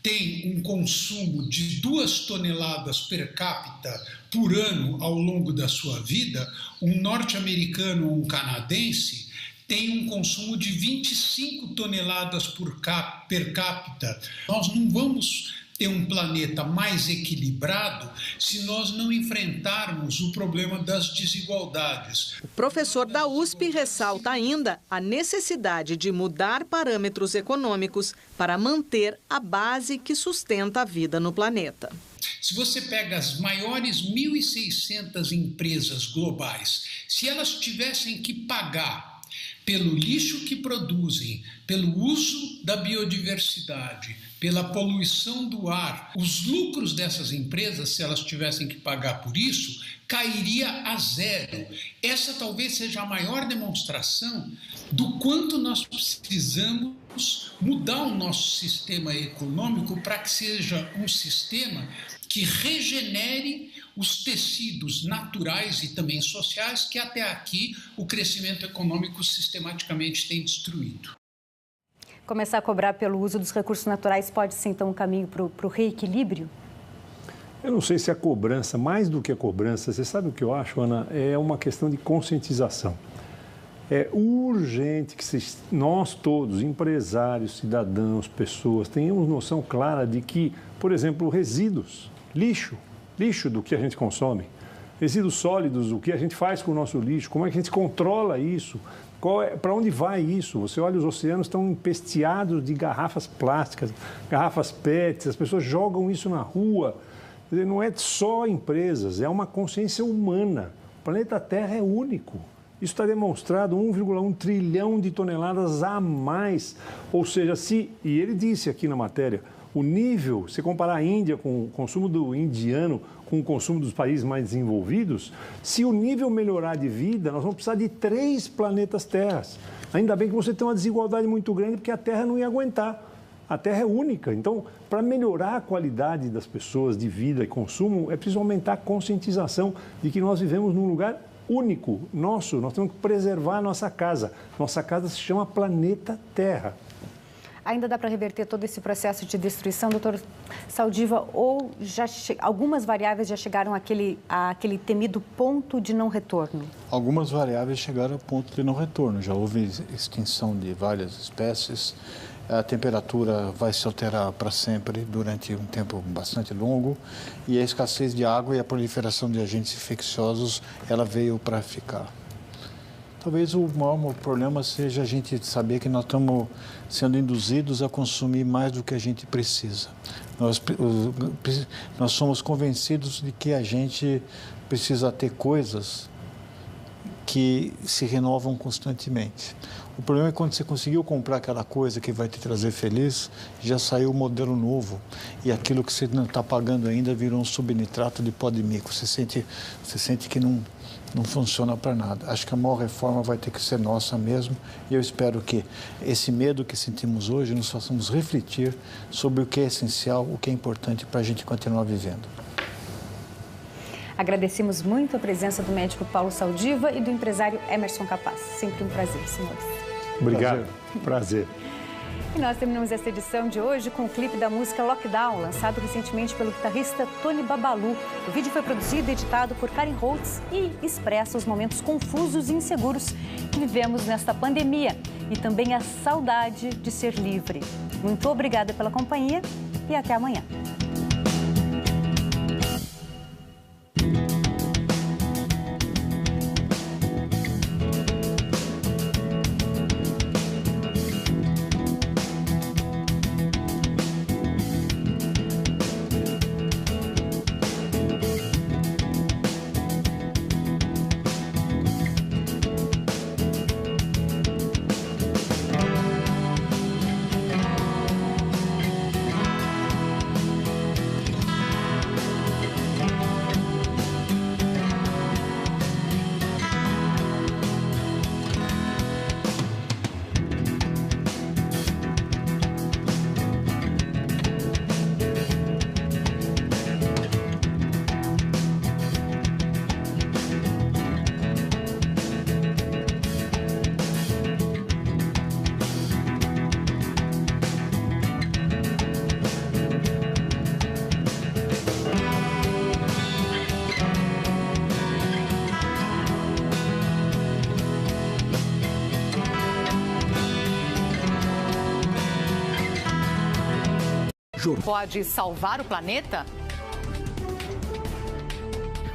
tem um consumo de 2 toneladas per capita por ano ao longo da sua vida, um norte-americano ou um canadense tem um consumo de 25 toneladas per capita. Nós não vamos ter um planeta mais equilibrado se nós não enfrentarmos o problema das desigualdades. O professor da USP ressalta ainda a necessidade de mudar parâmetros econômicos para manter a base que sustenta a vida no planeta. Se você pega as maiores 1.600 empresas globais, se elas tivessem que pagar pelo lixo que produzem, pelo uso da biodiversidade, pela poluição do ar, os lucros dessas empresas, se elas tivessem que pagar por isso, cairia a zero. Essa talvez seja a maior demonstração do quanto nós precisamos mudar o nosso sistema econômico para que seja um sistema que regenere os tecidos naturais e também sociais que até aqui o crescimento econômico sistematicamente tem destruído. Começar a cobrar pelo uso dos recursos naturais pode ser, então, um caminho para o reequilíbrio? Eu não sei se a cobrança, mais do que a cobrança, você sabe o que eu acho, Ana? É uma questão de conscientização. É urgente que nós todos, empresários, cidadãos, pessoas, tenhamos noção clara de que, por exemplo, resíduos, lixo do que a gente consome, Resíduos sólidos, o que a gente faz com o nosso lixo, como é que a gente controla isso, para onde vai isso? Você olha, os oceanos estão empesteados de garrafas plásticas, garrafas PET, as pessoas jogam isso na rua. Não é só empresas, é uma consciência humana. O planeta Terra é único. Isso está demonstrado, 1,1 trilhão de toneladas a mais. Ou seja, e ele disse aqui na matéria, o nível, se comparar a Índia com o consumo do indiano com o consumo dos países mais desenvolvidos, se o nível melhorar de vida, nós vamos precisar de 3 planetas Terras. Ainda bem que você tem uma desigualdade muito grande, porque a Terra não ia aguentar. A Terra é única. Então, para melhorar a qualidade das pessoas de vida e consumo, é preciso aumentar a conscientização de que nós vivemos num lugar único, nosso. Nós temos que preservar a nossa casa. Nossa casa se chama planeta Terra. Ainda dá para reverter todo esse processo de destruição, doutor Saldiva, ou algumas variáveis já chegaram àquele temido ponto de não retorno? Algumas variáveis chegaram ao ponto de não retorno. Já houve extinção de várias espécies, a temperatura vai se alterar para sempre durante um tempo bastante longo e a escassez de água e a proliferação de agentes infecciosos, ela veio para ficar. Talvez o maior problema seja a gente saber que nós estamos sendo induzidos a consumir mais do que a gente precisa. Nós somos convencidos de que a gente precisa ter coisas que se renovam constantemente. O problema é quando você conseguiu comprar aquela coisa que vai te trazer feliz, já saiu o modelo novo e aquilo que você não está pagando ainda virou um subnitrato de pó de mico. Você sente que não funciona para nada. Acho que a maior reforma vai ter que ser nossa mesmo e eu espero que esse medo que sentimos hoje nos façamos refletir sobre o que é essencial, o que é importante para a gente continuar vivendo. Agradecemos muito a presença do médico Paulo Saldiva e do empresário Emerson Capaz. Sempre um prazer, senhores. Obrigado. Prazer. E nós terminamos esta edição de hoje com o clipe da música Lockdown, lançado recentemente pelo guitarrista Tony Babalu. O vídeo foi produzido e editado por Karen Holtz e expressa os momentos confusos e inseguros que vivemos nesta pandemia e também a saudade de ser livre. Muito obrigada pela companhia e até amanhã. Pode salvar o planeta?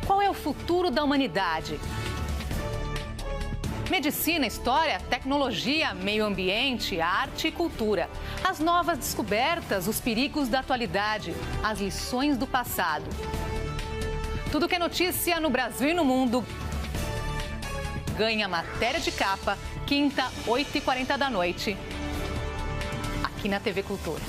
Qual é o futuro da humanidade? Medicina, história, tecnologia, meio ambiente, arte e cultura. As novas descobertas, os perigos da atualidade, as lições do passado. Tudo que é notícia no Brasil e no mundo ganha matéria de capa, quinta, 8h40 da noite, aqui na TV Cultura.